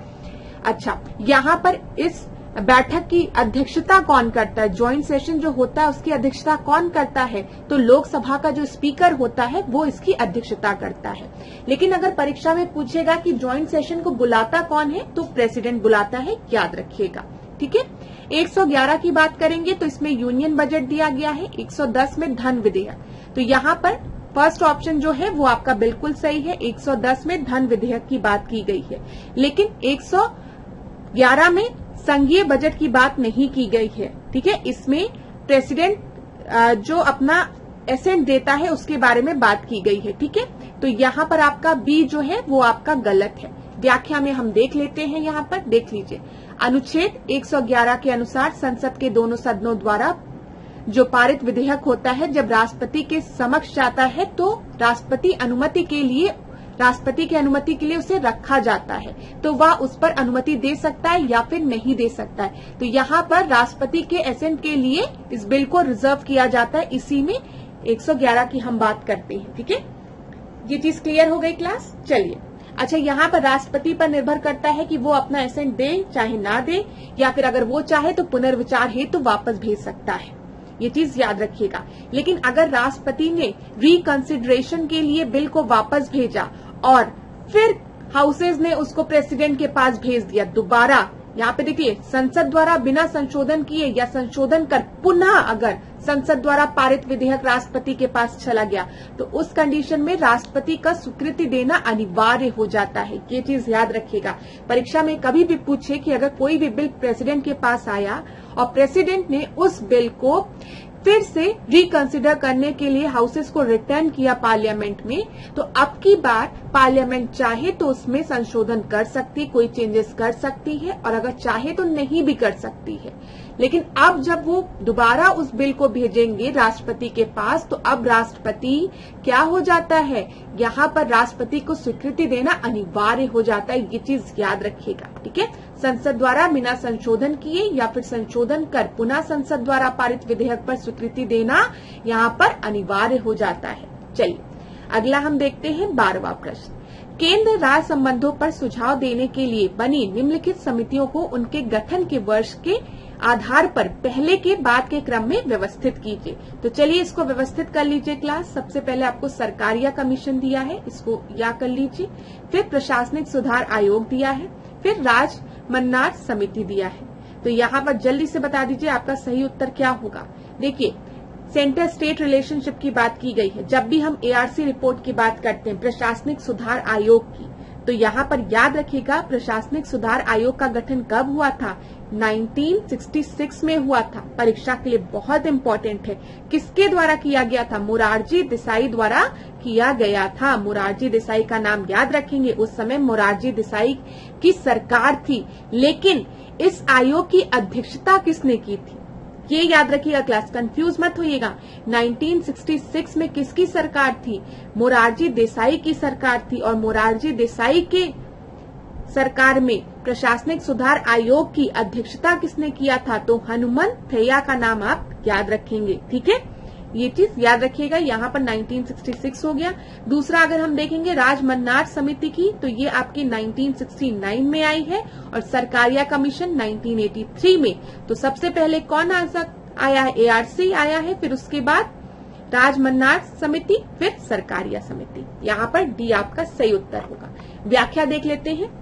अच्छा यहाँ पर इस बैठक की अध्यक्षता कौन करता है, ज्वाइंट सेशन जो होता है उसकी अध्यक्षता कौन करता है, तो लोकसभा का जो स्पीकर होता है वो इसकी अध्यक्षता करता है। लेकिन अगर परीक्षा में पूछेगा कि ज्वाइंट सेशन को बुलाता कौन है, तो प्रेसिडेंट बुलाता है, याद रखिएगा। ठीक है, 111 की बात करेंगे तो इसमें यूनियन बजट दिया गया है, 110 में धन विधेयक। तो यहाँ पर फर्स्ट ऑप्शन जो है वो आपका बिल्कुल सही है, 110 में धन विधेयक की बात की गई है। लेकिन 111 में संघीय बजट की बात नहीं की गई है। ठीक है, इसमें प्रेसिडेंट जो अपना एसेंट देता है उसके बारे में बात की गई है। ठीक है, तो यहाँ पर आपका बी जो है वो आपका गलत है। व्याख्या में हम देख लेते हैं, यहाँ पर देख लीजिए। अनुच्छेद 111 के अनुसार संसद के दोनों सदनों द्वारा जो पारित विधेयक होता है, जब राष्ट्रपति के समक्ष जाता है तो राष्ट्रपति की अनुमति के लिए उसे रखा जाता है, तो वह उस पर अनुमति दे सकता है या फिर नहीं दे सकता है। तो यहाँ पर राष्ट्रपति के एसेंट के लिए इस बिल को रिजर्व किया जाता है, इसी में 111 की हम बात करते हैं। ठीक है, ये चीज क्लियर हो गई क्लास। चलिए अच्छा, यहाँ पर राष्ट्रपति पर निर्भर करता है कि वो अपना एसेंट दे चाहे ना दे, या फिर अगर वो चाहे तो पुनर्विचार हेतु वापस भेज सकता है, ये चीज याद रखिएगा। लेकिन अगर राष्ट्रपति ने रिकंसिडरेशन के लिए बिल को वापस भेजा और फिर हाउसेज ने उसको प्रेसिडेंट के पास भेज दिया दोबारा, यहाँ पे देखिए संसद द्वारा बिना संशोधन किए या संशोधन कर पुनः अगर संसद द्वारा पारित विधेयक राष्ट्रपति के पास चला गया तो उस कंडीशन में राष्ट्रपति का स्वीकृति देना अनिवार्य हो जाता है। ये चीज याद रखिएगा। परीक्षा में कभी भी पूछे कि अगर कोई भी बिल प्रेसिडेंट के पास आया और प्रेसिडेंट ने उस बिल को फिर से रिकंसिडर करने के लिए हाउसेस को रिटर्न किया पार्लियामेंट में, तो अब की बार पार्लियामेंट चाहे तो उसमें संशोधन कर सकती, कोई चेंजेस कर सकती है, और अगर चाहे तो नहीं भी कर सकती है। लेकिन अब जब वो दोबारा उस बिल को भेजेंगे राष्ट्रपति के पास, तो अब राष्ट्रपति क्या हो जाता है, यहाँ पर राष्ट्रपति को स्वीकृति देना अनिवार्य हो जाता है। ये चीज याद रखिएगा, ठीक है। संसद द्वारा बिना संशोधन किए या फिर संशोधन कर पुनः संसद द्वारा पारित विधेयक पर स्वीकृति देना यहाँ पर अनिवार्य हो जाता है। चलिए अगला हम देखते हैं 12वां प्रश्न। केंद्र राज्य संबंधों पर सुझाव देने के लिए बनी निम्नलिखित समितियों को उनके गठन के वर्ष के आधार पर पहले के बाद के क्रम में व्यवस्थित कीजिए। तो चलिए इसको व्यवस्थित कर लीजिए क्लास। सबसे पहले आपको सरकारिया कमीशन दिया है, इसको याद कर लीजिए। फिर प्रशासनिक सुधार आयोग दिया है, फिर राज मन्नार समिति दिया है। तो यहाँ पर जल्दी से बता दीजिए आपका सही उत्तर क्या होगा। देखिए सेंटर स्टेट रिलेशनशिप की बात की गई है। जब भी हम एआरसी रिपोर्ट की बात करते हैं प्रशासनिक सुधार आयोग की, तो यहाँ पर याद रखिएगा प्रशासनिक सुधार आयोग का गठन कब हुआ था, 1966 में हुआ था। परीक्षा के लिए बहुत इंपॉर्टेंट है। किसके द्वारा किया गया था, मोरारजी देसाई द्वारा किया गया था। मोरारजी देसाई का नाम याद रखेंगे। उस समय मोरारजी देसाई की सरकार थी, लेकिन इस आयोग की अध्यक्षता किसने की थी, ये याद रखिएगा क्लास, कंफ्यूज मत होइएगा। 1966 में किसकी सरकार थी, मोरारजी देसाई की सरकार थी। और मोरारजी देसाई के सरकार में प्रशासनिक सुधार आयोग की अध्यक्षता किसने किया था, तो हनुमंत थैया का नाम आप याद रखेंगे, ठीक है। ये चीज याद रखिएगा। यहाँ पर 1966 हो गया। दूसरा अगर हम देखेंगे राजमन्नार समिति की, तो ये आपकी 1969 में आई है, और सरकारिया कमीशन 1983 में। तो सबसे पहले कौन आया है, एआरसी आया है, फिर उसके बाद राजमन्नार समिति, फिर सरकारिया समिति। यहाँ पर डी आपका सही उत्तर होगा। व्याख्या देख लेते हैं।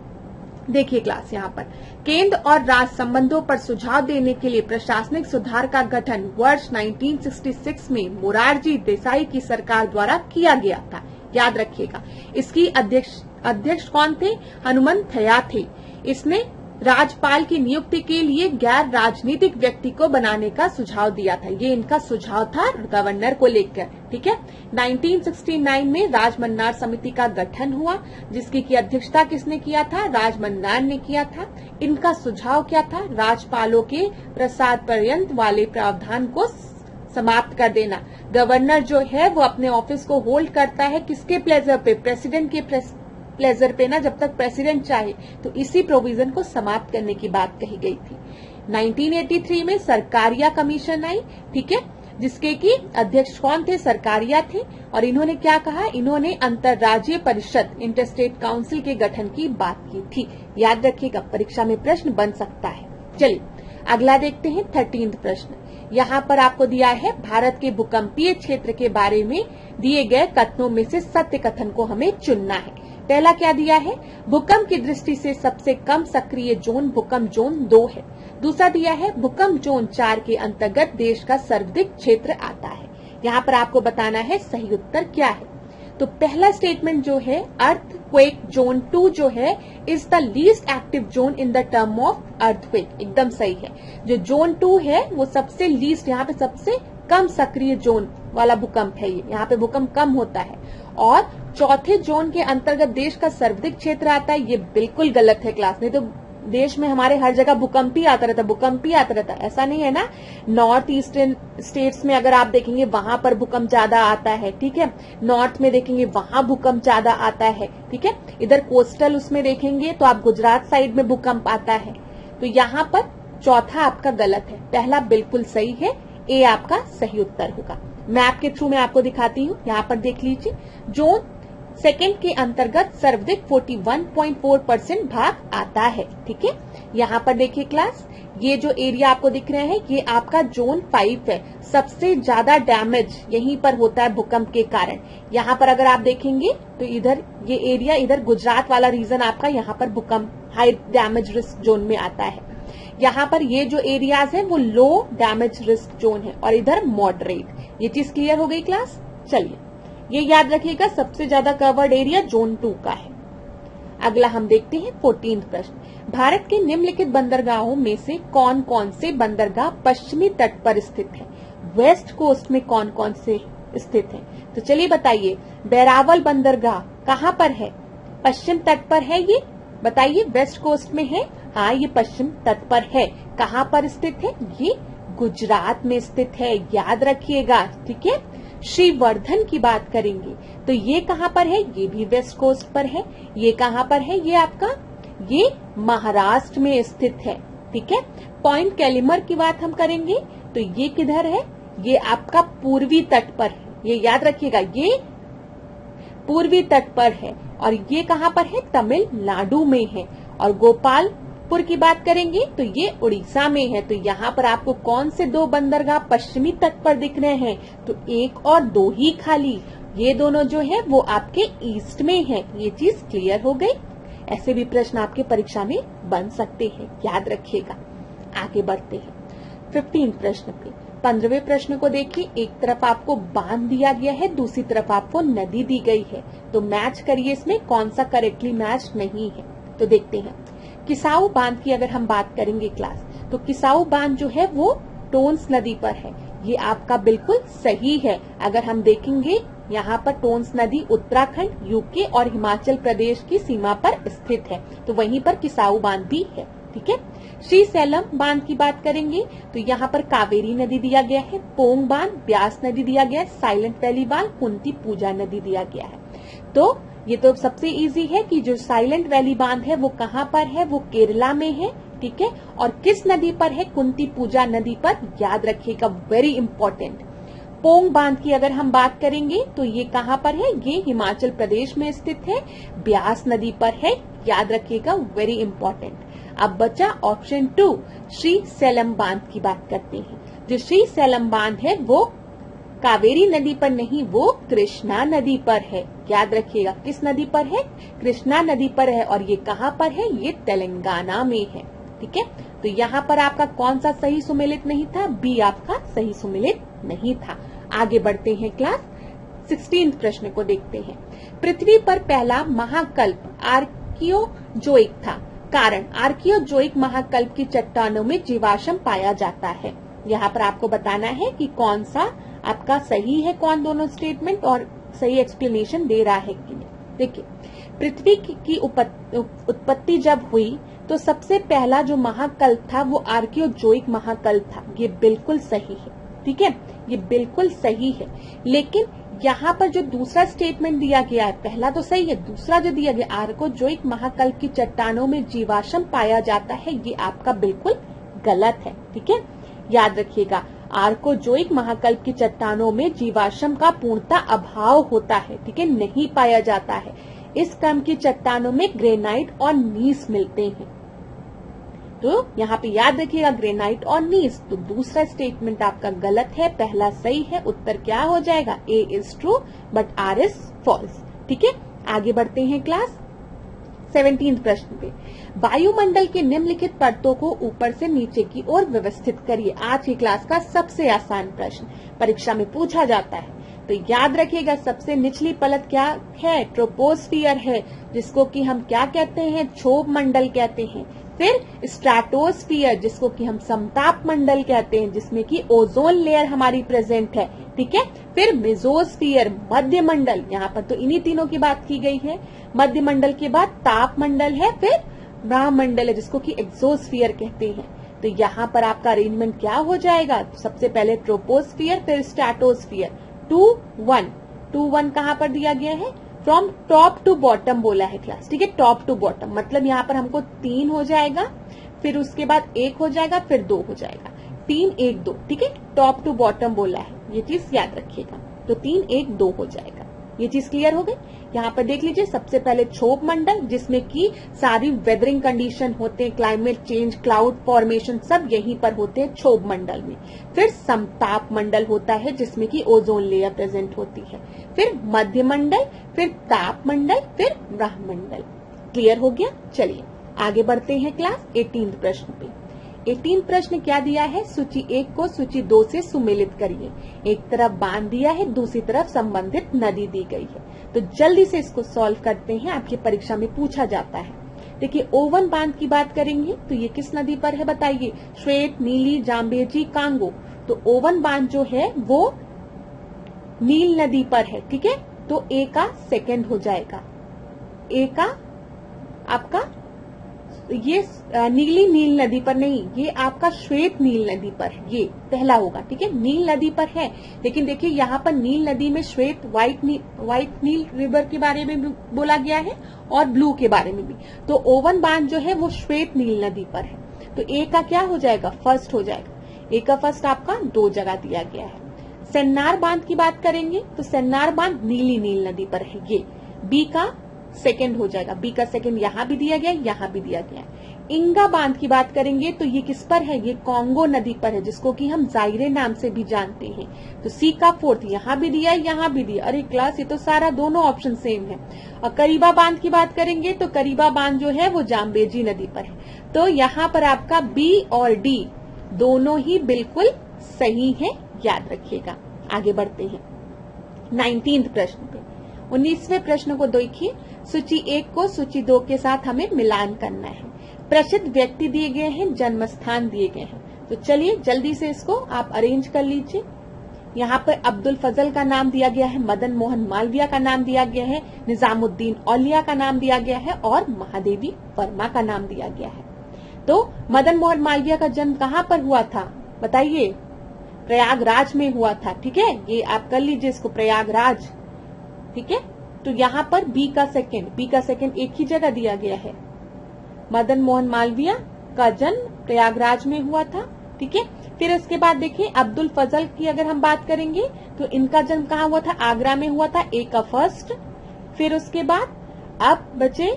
देखिए क्लास, यहाँ पर केंद्र और राज्य संबंधों पर सुझाव देने के लिए प्रशासनिक सुधार का गठन वर्ष 1966 में मोरारजी देसाई की सरकार द्वारा किया गया था, याद रखिएगा। इसकी अध्यक्ष कौन थे, हनुमंत थैया थे। इसने राज्यपाल की नियुक्ति के लिए गैर राजनीतिक व्यक्ति को बनाने का सुझाव दिया था। ये इनका सुझाव था गवर्नर को लेकर, ठीक है। 1969 में राजमन्नार समिति का गठन हुआ, जिसकी की अध्यक्षता किसने किया था, राजमन्नार ने किया था। इनका सुझाव क्या था, राज्यपालों के प्रसाद पर्यंत वाले प्रावधान को समाप्त कर देना। गवर्नर जो है वो अपने ऑफिस को होल्ड करता है किसके प्लेजर पे, प्रेसिडेंट के प्लेजर पे ना, जब तक प्रेसिडेंट चाहे। तो इसी प्रोविजन को समाप्त करने की बात कही गई थी। 1983 में सरकारिया कमीशन आई, ठीक है, जिसके की अध्यक्ष कौन थे, सरकारिया थे। और इन्होंने क्या कहा, इन्होंने अंतर्राज्यीय परिषद इंटरस्टेट काउंसिल के गठन की बात की थी। याद रखिएगा, परीक्षा में प्रश्न बन सकता है। चलिए अगला देखते हैं 13वां प्रश्न। यहाँ पर आपको दिया है भारत के भूकंपीय क्षेत्र के बारे में दिए गए कथनों में से सत्य कथन को हमें चुनना है। पहला क्या दिया है, भूकंप की दृष्टि से सबसे कम सक्रिय जोन भूकंप जोन 2 है। दूसरा दिया है भूकंप जोन 4 के अंतर्गत देश का सर्वाधिक क्षेत्र आता है। यहाँ पर आपको बताना है सही उत्तर क्या है। तो पहला स्टेटमेंट जो है, अर्थक्वेक जोन 2 जो है is the least active zone in the term of earthquake, एकदम सही है। जो जोन 2 है वो सबसे लीस्ट, यहाँ पे सबसे कम सक्रिय जोन वाला भूकंप है। ये यहाँ पे भूकंप कम होता है। और चौथे जोन के अंतर्गत देश का सर्वाधिक क्षेत्र आता है, ये बिल्कुल गलत है क्लास। नहीं तो देश में हमारे हर जगह भूकंप ही आता रहता, भूकंप ही आता रहता, ऐसा नहीं है ना। नॉर्थ ईस्टर्न स्टेट्स में अगर आप देखेंगे वहां पर भूकंप ज्यादा आता है, ठीक है। नॉर्थ में देखेंगे वहां भूकंप ज्यादा आता है, ठीक है। इधर कोस्टल उसमें देखेंगे तो आप गुजरात साइड में भूकंप आता है। तो यहाँ पर चौथा आपका गलत है, पहला बिल्कुल सही है, ए आपका सही उत्तर होगा। मैप के थ्रू मैं आपको दिखाती हूँ, यहाँ पर देख लीजिए। जोन सेकेंड के अंतर्गत सर्वाधिक 41.4% भाग आता है। ठीक है, यहाँ पर देखिए क्लास, ये जो एरिया आपको दिख रहे हैं ये आपका जोन 5 है। सबसे ज्यादा डैमेज यहीं पर होता है भूकंप के कारण। यहाँ पर अगर आप देखेंगे तो इधर ये एरिया, इधर गुजरात वाला रीजन आपका यहाँ पर भूकंप हाई डैमेज रिस्क जोन में आता है। यहाँ पर ये जो एरियाज है वो लो डैमेज रिस्क जोन है और इधर मॉडरेट। ये चीज क्लियर हो गई क्लास। चलिए ये याद रखिएगा, सबसे ज्यादा कवर्ड एरिया जोन 2 का है। अगला हम देखते हैं 14वां प्रश्न। भारत के निम्नलिखित बंदरगाहों में से कौन कौन से बंदरगाह पश्चिमी तट पर स्थित है? वेस्ट कोस्ट में कौन कौन से स्थित है? तो चलिए बताइए, बैरावल बंदरगाह कहाँ पर है? पश्चिम तट पर है ये, बताइए। वेस्ट कोस्ट में है, हाँ ये पश्चिम तट पर है। कहाँ पर स्थित है? ये गुजरात में स्थित है, याद रखिएगा। ठीक है, श्रीवर्धन की बात करेंगे तो ये कहाँ पर है? ये भी वेस्ट कोस्ट पर है। ये कहाँ पर है? ये आपका, ये महाराष्ट्र में स्थित है। ठीक है, पॉइंट कैलिमर की बात हम करेंगे तो ये किधर है? ये आपका पूर्वी तट पर है, ये याद रखिएगा, ये पूर्वी तट पर है। और ये कहाँ पर है? तमिलनाडु में है। और गोपालपुर की बात करेंगे तो ये उड़ीसा में है। तो यहाँ पर आपको कौन से दो बंदरगाह पश्चिमी तट पर दिख रहे हैं? तो एक और दो ही खाली, ये दोनों जो है वो आपके ईस्ट में है। ये चीज क्लियर हो गई। ऐसे भी प्रश्न आपके परीक्षा में बन सकते हैं, याद रखिएगा। आगे बढ़ते हैं 15 प्रश्न पे। 15वें प्रश्न को देखिए, एक तरफ आपको बांध दिया गया है, दूसरी तरफ आपको नदी दी गई है। तो मैच करिए इसमें कौन सा करेक्टली मैच नहीं है। तो देखते हैं, किसाऊ बांध की अगर हम बात करेंगे क्लास, तो किसाऊ बांध जो है वो टोंस नदी पर है। ये आपका बिल्कुल सही है। अगर हम देखेंगे यहाँ पर टोंस नदी उत्तराखंड, यूके और हिमाचल प्रदेश की सीमा पर स्थित है, तो वहीं पर किसाऊ बांध भी है। ठीक है, श्री सैलम बांध की बात करेंगे तो यहाँ पर कावेरी नदी दिया गया है, पोंग बांध, ब्यास नदी दिया गया है, साइलेंट वैली बांध, कुंती पूजा नदी दिया गया है। तो ये तो सबसे इजी है कि जो साइलेंट वैली बांध है वो कहाँ पर है? वो केरला में है। ठीक है, और किस नदी पर है? कुंती पूजा नदी पर, याद रखिएगा, वेरी इंपॉर्टेंट। पोंग बांध की अगर हम बात करेंगे तो ये कहाँ पर है? ये हिमाचल प्रदेश में स्थित है, ब्यास नदी पर है, याद रखिएगा, वेरी इंपॉर्टेंट। अब बचा ऑप्शन 2, श्री सैलम बांध की बात करते हैं। जो श्री सैलम बांध है वो कावेरी नदी पर नहीं, वो कृष्णा नदी पर है, याद रखिएगा। किस नदी पर है? कृष्णा नदी पर है। और ये कहाँ पर है? ये तेलंगाना में है। ठीक है, तो यहाँ पर आपका कौन सा सही सुमेलित नहीं था? बी आपका सही सुमेलित नहीं था। आगे बढ़ते हैं क्लास 16 प्रश्न को देखते हैं। पृथ्वी पर पहला महाकल्प आर्कियोजोइक था। कारण, आर्कियोजोइक महाकल्प की चट्टानों में जीवाश्म पाया जाता है। यहाँ पर आपको बताना है कि कौन सा आपका सही है, कौन दोनों स्टेटमेंट और सही एक्सप्लेनेशन दे रहा है कि नहीं। देखिए, पृथ्वी की उत्पत्ति जब हुई तो सबसे पहला जो महाकल्प था वो आर्कियोजोइक महाकल्प था। ये बिल्कुल सही है। ठीक है, ये बिल्कुल सही है। लेकिन यहाँ पर जो दूसरा स्टेटमेंट दिया गया है, पहला तो सही है, दूसरा जो दिया गया आर्कियोजोइक महाकल्प की चट्टानों में जीवाश्म पाया जाता है, ये आपका बिल्कुल गलत है। ठीक है, याद रखिएगा, आर्कियोजोइक महाकल्प की चट्टानों में जीवाश्म का पूर्णतः अभाव होता है। ठीक है, नहीं पाया जाता है। इस क्रम की चट्टानों में ग्रेनाइट और नीस मिलते हैं। तो यहाँ पे याद रखिएगा, ग्रेनाइट और नीस। तो दूसरा स्टेटमेंट आपका गलत है, पहला सही है। उत्तर क्या हो जाएगा? A is true but R is false. ठीक है, आगे बढ़ते हैं क्लास 17 प्रश्न पे। वायुमंडल के निम्नलिखित परतों को ऊपर से नीचे की ओर व्यवस्थित करिए। आज की क्लास का सबसे आसान प्रश्न परीक्षा में पूछा जाता है। तो याद रखिएगा, सबसे निचली परत क्या है? ट्रोपोस्फियर है, जिसको कि हम क्या कहते हैं? क्षोभ मंडल कहते हैं। फिर स्ट्रेटोस्फियर, जिसको कि हम समताप मंडल कहते हैं, जिसमें कि ओजोन लेयर हमारी प्रेजेंट है। ठीक है, फिर मेसोस्फियर, मध्य मंडल। यहाँ पर तो इन्हीं तीनों की बात की गई है। मध्य मंडल के बाद ताप मंडल है, फिर ब्रह्मंडल है, जिसको कि एक्सोस्फियर कहते हैं। तो यहाँ पर आपका अरेंजमेंट क्या हो जाएगा? सबसे पहले ट्रोपोस्फियर, फिर स्ट्रेटोस्फियर। 2-1 कहाँ पर दिया गया है? फ्रॉम टॉप टू बॉटम बोला है क्लास। ठीक है, टॉप टू बॉटम मतलब यहाँ पर हमको 3 हो जाएगा, फिर उसके बाद 1 हो जाएगा, फिर 2 हो जाएगा। 3 1 2। ठीक है, टॉप टू बॉटम बोला है, ये चीज याद रखिएगा। तो 3 1 2 हो जाएगा। ये चीज क्लियर हो गई। यहाँ पर देख लीजिए, सबसे पहले क्षोभ मंडल जिसमें कि सारी वेदरिंग कंडीशन होते हैं, क्लाइमेट चेंज, क्लाउड फॉर्मेशन सब यहीं पर होते हैं क्षोभ मंडल में। फिर समताप मंडल होता है जिसमें कि ओजोन लेयर प्रेजेंट होती है। फिर मध्य मंडल, फिर ताप मंडल, फिर ब्रह्मंडल। क्लियर हो गया। चलिए आगे बढ़ते हैं क्लास 18 प्रश्न पे। 18 प्रश्न क्या दिया है, सूची 1 को सूची 2 से सुमेलित करिए। एक तरफ बांध दिया है, दूसरी तरफ संबंधित नदी दी गई है। तो जल्दी से इसको सॉल्व करते हैं, आपकी परीक्षा में पूछा जाता है। देखिए ओवन बांध की बात करेंगे तो ये किस नदी पर है बताइए, श्वेत, नीली, जाम्बेजी, कांगो। तो ओवन बांध जो है वो नील नदी पर है, ठीक है। तो ए का सेकंड हो जाएगा, ए का आपका ये नीली नील नदी पर नहीं, ये आपका श्वेत नील नदी पर है, ये पहला होगा, ठीक है। नील नदी पर है, लेकिन देखिए यहाँ पर नील नदी में श्वेत व्हाइट नील रिवर के बारे में भी बोला गया है और ब्लू के बारे में भी। तो ओवन बांध जो है वो श्वेत नील नदी पर है। तो ए का क्या हो जाएगा, फर्स्ट हो जाएगा। ए का फर्स्ट आपका 2 जगह दिया गया है। सेन्नार बांध की बात करेंगे तो सेन्नार बांध नीली नील नदी पर है, ये बी का सेकंड हो जाएगा। बी का सेकंड यहाँ भी दिया गया, यहाँ भी दिया गया। इंगा बांध की बात करेंगे तो ये किस पर है, ये कांगो नदी पर है, जिसको कि हम जायरे नाम से भी जानते हैं। तो सी का फोर्थ यहाँ भी दिया, यहाँ भी दिया। अरे क्लास ये तो सारा दोनों ऑप्शन सेम है। और करीबा बांध की बात करेंगे तो करीबा बांध जो है वो जाम्बेजी नदी पर है। तो यहाँ पर आपका बी और डी दोनों ही बिल्कुल सही है, याद रखिएगा। आगे बढ़ते हैं 19वें प्रश्न पे। 19वें प्रश्न को देखिए, सूची 1 को सूची 2 के साथ हमें मिलान करना है। प्रसिद्ध व्यक्ति दिए गए हैं, जन्म स्थान दिए गए हैं। तो चलिए जल्दी से इसको आप अरेंज कर लीजिए। यहाँ पर अब्दुल फजल का नाम दिया गया है, मदन मोहन मालवीय का नाम दिया गया है, निजामुद्दीन औलिया का नाम दिया गया है और महादेवी वर्मा का नाम दिया गया है। तो मदन मोहन मालवीय का जन्म कहाँ पर हुआ था बताइए, प्रयागराज में हुआ था, ठीक है। ये आप कर लीजिए इसको, प्रयागराज, ठीक है। तो यहाँ पर बी का सेकंड एक ही जगह दिया गया है। मदन मोहन मालवीय का जन्म प्रयागराज में हुआ था, ठीक है। फिर इसके बाद देखिए अब्दुल फजल की अगर हम बात करेंगे तो इनका जन्म कहाँ हुआ था, आगरा में हुआ था, ए का फर्स्ट। फिर उसके बाद अब बचे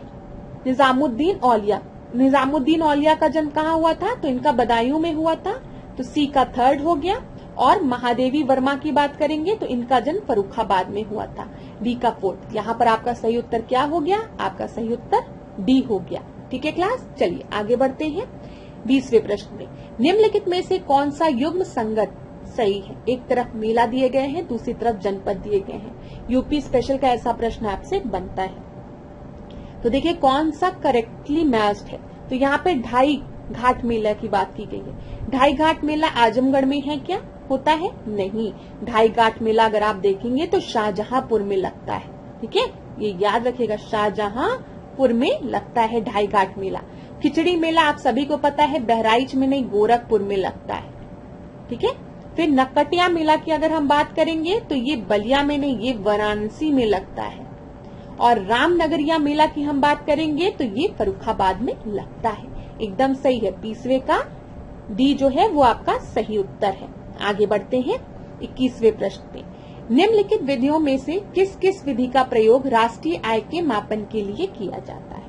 निजामुद्दीन औलिया। निजामुद्दीन औलिया का जन्म कहाँ हुआ था, तो इनका बदायूं में हुआ था, तो सी का थर्ड हो गया। और महादेवी वर्मा की बात करेंगे तो इनका जन्म फर्रुखाबाद में हुआ था, डी का फोर्थ। यहाँ पर आपका सही उत्तर क्या हो गया, आपका सही उत्तर डी हो गया, ठीक है क्लास। चलिए आगे बढ़ते हैं 20वें प्रश्न में। निम्नलिखित में से कौन सा युग्म संगत सही है। एक तरफ मेला दिए गए हैं, दूसरी तरफ जनपद दिए गए हैं। यूपी स्पेशल का ऐसा प्रश्न आपसे बनता है। तो देखिए कौन सा करेक्टली मैच्ड है। तो यहाँ पे ढाई घाट मेला की बात की गई है। ढाई घाट मेला आजमगढ़ में है क्या, होता है नहीं। ढाई घाट मेला अगर आप देखेंगे तो शाहजहांपुर में लगता है, ठीक है, ये याद रखिएगा, शाहजहांपुर में लगता है ढाई घाट मेला। खिचड़ी मेला आप सभी को पता है बहराइच में नहीं, गोरखपुर में लगता है, ठीक है। फिर नकटिया मेला की अगर हम बात करेंगे तो ये बलिया में नहीं, ये वाराणसी में लगता है। और रामनगरिया मेला की हम बात करेंगे तो ये फर्रुखाबाद में लगता है। एकदम सही है, 20वें का डी जो है वो आपका सही उत्तर है। आगे बढ़ते हैं 21वें प्रश्न पे। निम्नलिखित विधियों में से किस किस विधि का प्रयोग राष्ट्रीय आय के मापन के लिए किया जाता है।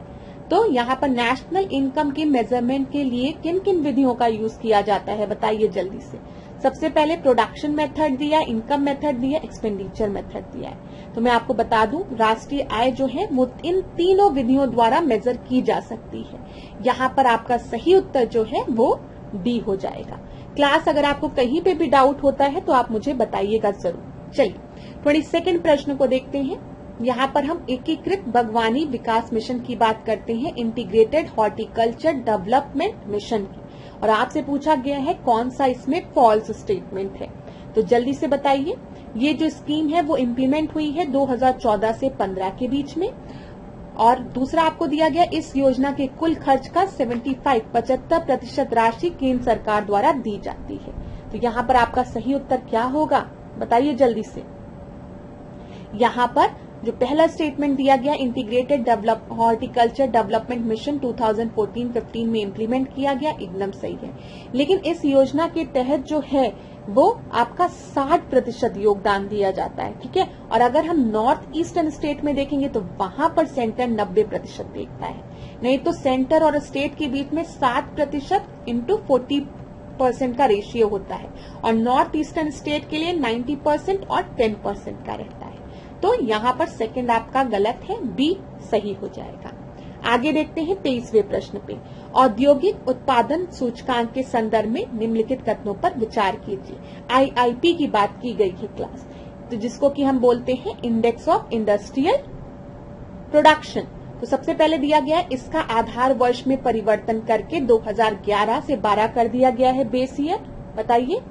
तो यहाँ पर नेशनल इनकम के मेजरमेंट के लिए किन किन विधियों का यूज किया जाता है बताइए जल्दी से। सबसे पहले प्रोडक्शन मेथड दिया, इनकम मेथड दिया, एक्सपेंडिचर मेथड दिया है। तो मैं आपको बता दूं राष्ट्रीय आय जो है वो इन तीनों विधियों द्वारा मेजर की जा सकती है। यहाँ पर आपका सही उत्तर जो है वो डी हो जाएगा। क्लास अगर आपको कहीं पे भी डाउट होता है तो आप मुझे बताइएगा जरूर। चलिए 22वें प्रश्न को देखते हैं। यहाँ पर हम एकीकृत बागवानी विकास मिशन की बात करते हैं, इंटीग्रेटेड हॉर्टिकल्चर डेवलपमेंट मिशन की। और आपसे पूछा गया है कौन सा इसमें फॉल्स स्टेटमेंट है। तो जल्दी से बताइए। ये जो स्कीम है वो इम्प्लीमेंट हुई है 2014 से 15 के बीच में। और दूसरा आपको दिया गया इस योजना के कुल खर्च का 75% राशि केंद्र सरकार द्वारा दी जाती है। तो यहाँ पर आपका सही उत्तर क्या होगा बताइए जल्दी से। यहाँ पर जो पहला स्टेटमेंट दिया गया इंटीग्रेटेड हॉर्टिकल्चर डेवलपमेंट मिशन 2014-15 में इम्प्लीमेंट किया गया, एकदम सही है। लेकिन इस योजना के तहत जो है वो आपका 60% योगदान दिया जाता है, ठीक है। और अगर हम नॉर्थ ईस्टर्न स्टेट में देखेंगे तो वहां पर सेंटर 90% देखता है। नहीं तो सेंटर और स्टेट के बीच में 60% इंटू 40% का रेशियो होता है, और नॉर्थ ईस्टर्न स्टेट के लिए 90% और 10% का रहता है। तो यहाँ पर सेकंड आपका गलत है, बी सही हो जाएगा। आगे देखते हैं 23वें प्रश्न पे। औद्योगिक उत्पादन सूचकांक के संदर्भ में निम्नलिखित कथनों पर विचार कीजिए। आईआईपी की बात की गई है क्लास, तो जिसको कि हम बोलते हैं इंडेक्स ऑफ इंडस्ट्रियल प्रोडक्शन। तो सबसे पहले दिया गया है, इसका आधार वर्ष में परिवर्तन करके 2011 से 12 कर दिया गया है बेस ईयर। बताइए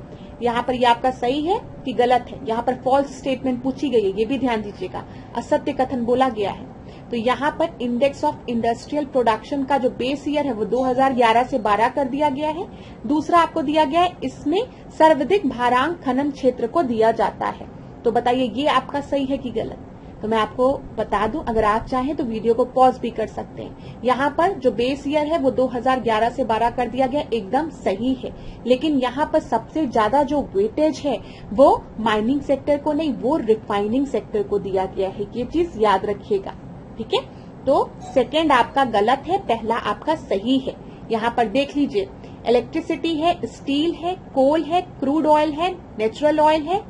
यहाँ पर ये आपका सही है कि गलत है। यहाँ पर फॉल्स स्टेटमेंट पूछी गई है, ये भी ध्यान दीजिएगा, असत्य कथन बोला गया है। तो यहाँ पर इंडेक्स ऑफ इंडस्ट्रियल प्रोडक्शन का जो बेस ईयर है वो 2011 से 12 कर दिया गया है। दूसरा आपको दिया गया है, इसमें सर्वाधिक भारांक खनन क्षेत्र को दिया जाता है। तो बताइए ये आपका सही है कि गलत। तो मैं आपको बता दूं, अगर आप चाहें तो वीडियो को पॉज भी कर सकते हैं। यहाँ पर जो बेस ईयर है वो 2011 से 12 कर दिया गया, एकदम सही है। लेकिन यहाँ पर सबसे ज्यादा जो वेटेज है वो माइनिंग सेक्टर को नहीं, वो रिफाइनिंग सेक्टर को दिया गया है। ये चीज याद रखिएगा, ठीक है। तो सेकेंड आपका गलत है, पहला आपका सही है। यहाँ पर देख लीजिए, इलेक्ट्रिसिटी है, स्टील है, कोल है, क्रूड ऑयल है, नेचुरल ऑयल है,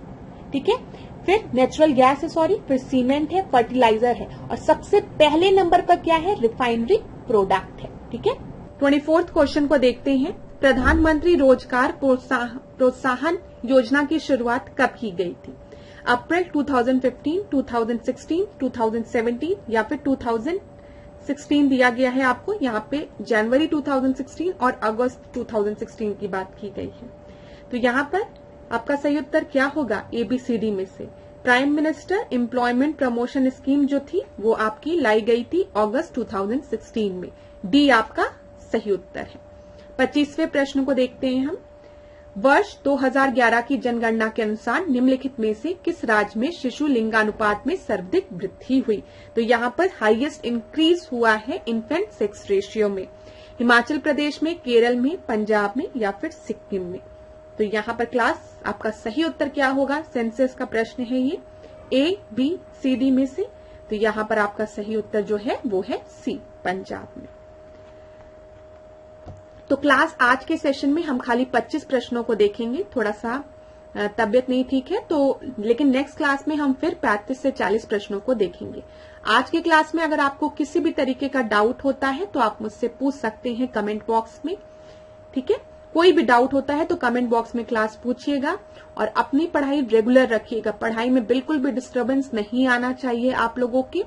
ठीक है, फिर नेचुरल गैस है, सॉरी, फिर सीमेंट है, फर्टिलाइजर है, और सबसे पहले नंबर पर क्या है, रिफाइनरी प्रोडक्ट है, ठीक है। 24th क्वेश्चन को देखते हैं। प्रधानमंत्री रोजगार प्रोत्साहन योजना की शुरुआत कब की गई थी? अप्रैल 2015, 2016, 2017 या फिर 2016 दिया गया है आपको। यहाँ पे जनवरी 2016 और अगस्त 2016 की बात की गई है। तो यहाँ पर आपका सही उत्तर क्या होगा ABCD में से? Prime minister employment promotion scheme जो थी वो आपकी लाई गई थी अगस्त 2016 में। डी आपका सही उत्तर है। 25वें प्रश्न को देखते हैं हम। वर्ष 2011 की जनगणना के अनुसार निम्नलिखित में से किस राज्य में शिशु लिंगानुपात में सर्वाधिक वृद्धि हुई? तो यहाँ पर हाईएस्ट इंक्रीज हुआ है इन्फेंट सेक्स रेशियो में। हिमाचल प्रदेश में, केरल में, पंजाब में या फिर सिक्किम में? तो यहाँ पर क्लास आपका सही उत्तर क्या होगा? सेंसस का प्रश्न है ये, ABCD में से। तो यहाँ पर आपका सही उत्तर जो है वो है सी, पंजाब में। तो क्लास आज के सेशन में हम खाली 25 प्रश्नों को देखेंगे। थोड़ा सा तबियत नहीं ठीक है तो, लेकिन नेक्स्ट क्लास में हम फिर 35 से 40 प्रश्नों को देखेंगे। आज की क्लास में अगर आपको किसी भी तरीके का डाउट होता है तो आप मुझसे पूछ सकते हैं कमेंट बॉक्स में, ठीक है। कोई भी डाउट होता है तो कमेंट बॉक्स में क्लास पूछिएगा, और अपनी पढ़ाई रेगुलर रखिएगा। पढ़ाई में बिल्कुल भी डिस्टर्बेंस नहीं आना चाहिए आप लोगों की।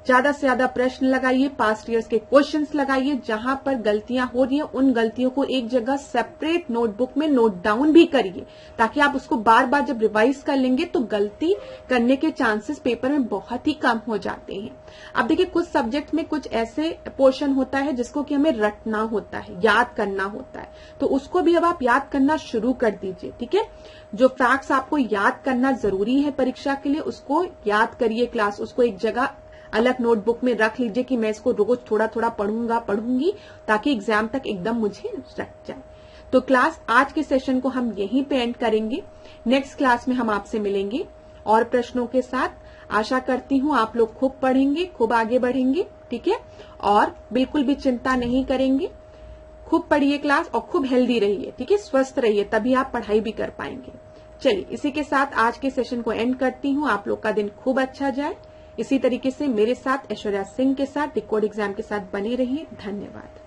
ज्यादा से ज्यादा प्रश्न लगाइए, पास्ट ईयर्स के क्वेश्चंस लगाइए। जहां पर गलतियां हो रही है उन गलतियों को एक जगह सेपरेट नोटबुक में नोट डाउन भी करिए, ताकि आप उसको बार बार जब रिवाइज कर लेंगे तो गलती करने के चांसेस पेपर में बहुत ही कम हो जाते हैं। अब देखिए, कुछ सब्जेक्ट में कुछ ऐसे पोर्शन होता है जिसको कि हमें रटना होता है, याद करना होता है, तो उसको भी अब आप याद करना शुरू कर दीजिए, ठीक है। जो फैक्ट्स आपको याद करना जरूरी है परीक्षा के लिए, उसको याद करिए क्लास, उसको एक जगह अलग नोटबुक में रख लीजिए कि मैं इसको रोज थोड़ा थोड़ा पढ़ूंगी, ताकि एग्जाम तक एकदम मुझे रट जाए। तो क्लास आज के सेशन को हम यहीं पे एंड करेंगे। नेक्स्ट क्लास में हम आपसे मिलेंगे और प्रश्नों के साथ। आशा करती हूँ आप लोग खूब पढ़ेंगे, खूब आगे बढ़ेंगे, ठीक है, और बिल्कुल भी चिंता नहीं करेंगे। खूब पढ़िए क्लास और खूब हेल्दी रहिए, ठीक है, स्वस्थ रहिए, तभी आप पढ़ाई भी कर पाएंगे। चलिए, इसी के साथ आज के सेशन को एंड करती हूँ। आप लोग का दिन खूब अच्छा जाए। इसी तरीके से मेरे साथ ऐश्वर्या सिंह के साथ डिकोड एग्जाम के साथ बने रहिए। धन्यवाद।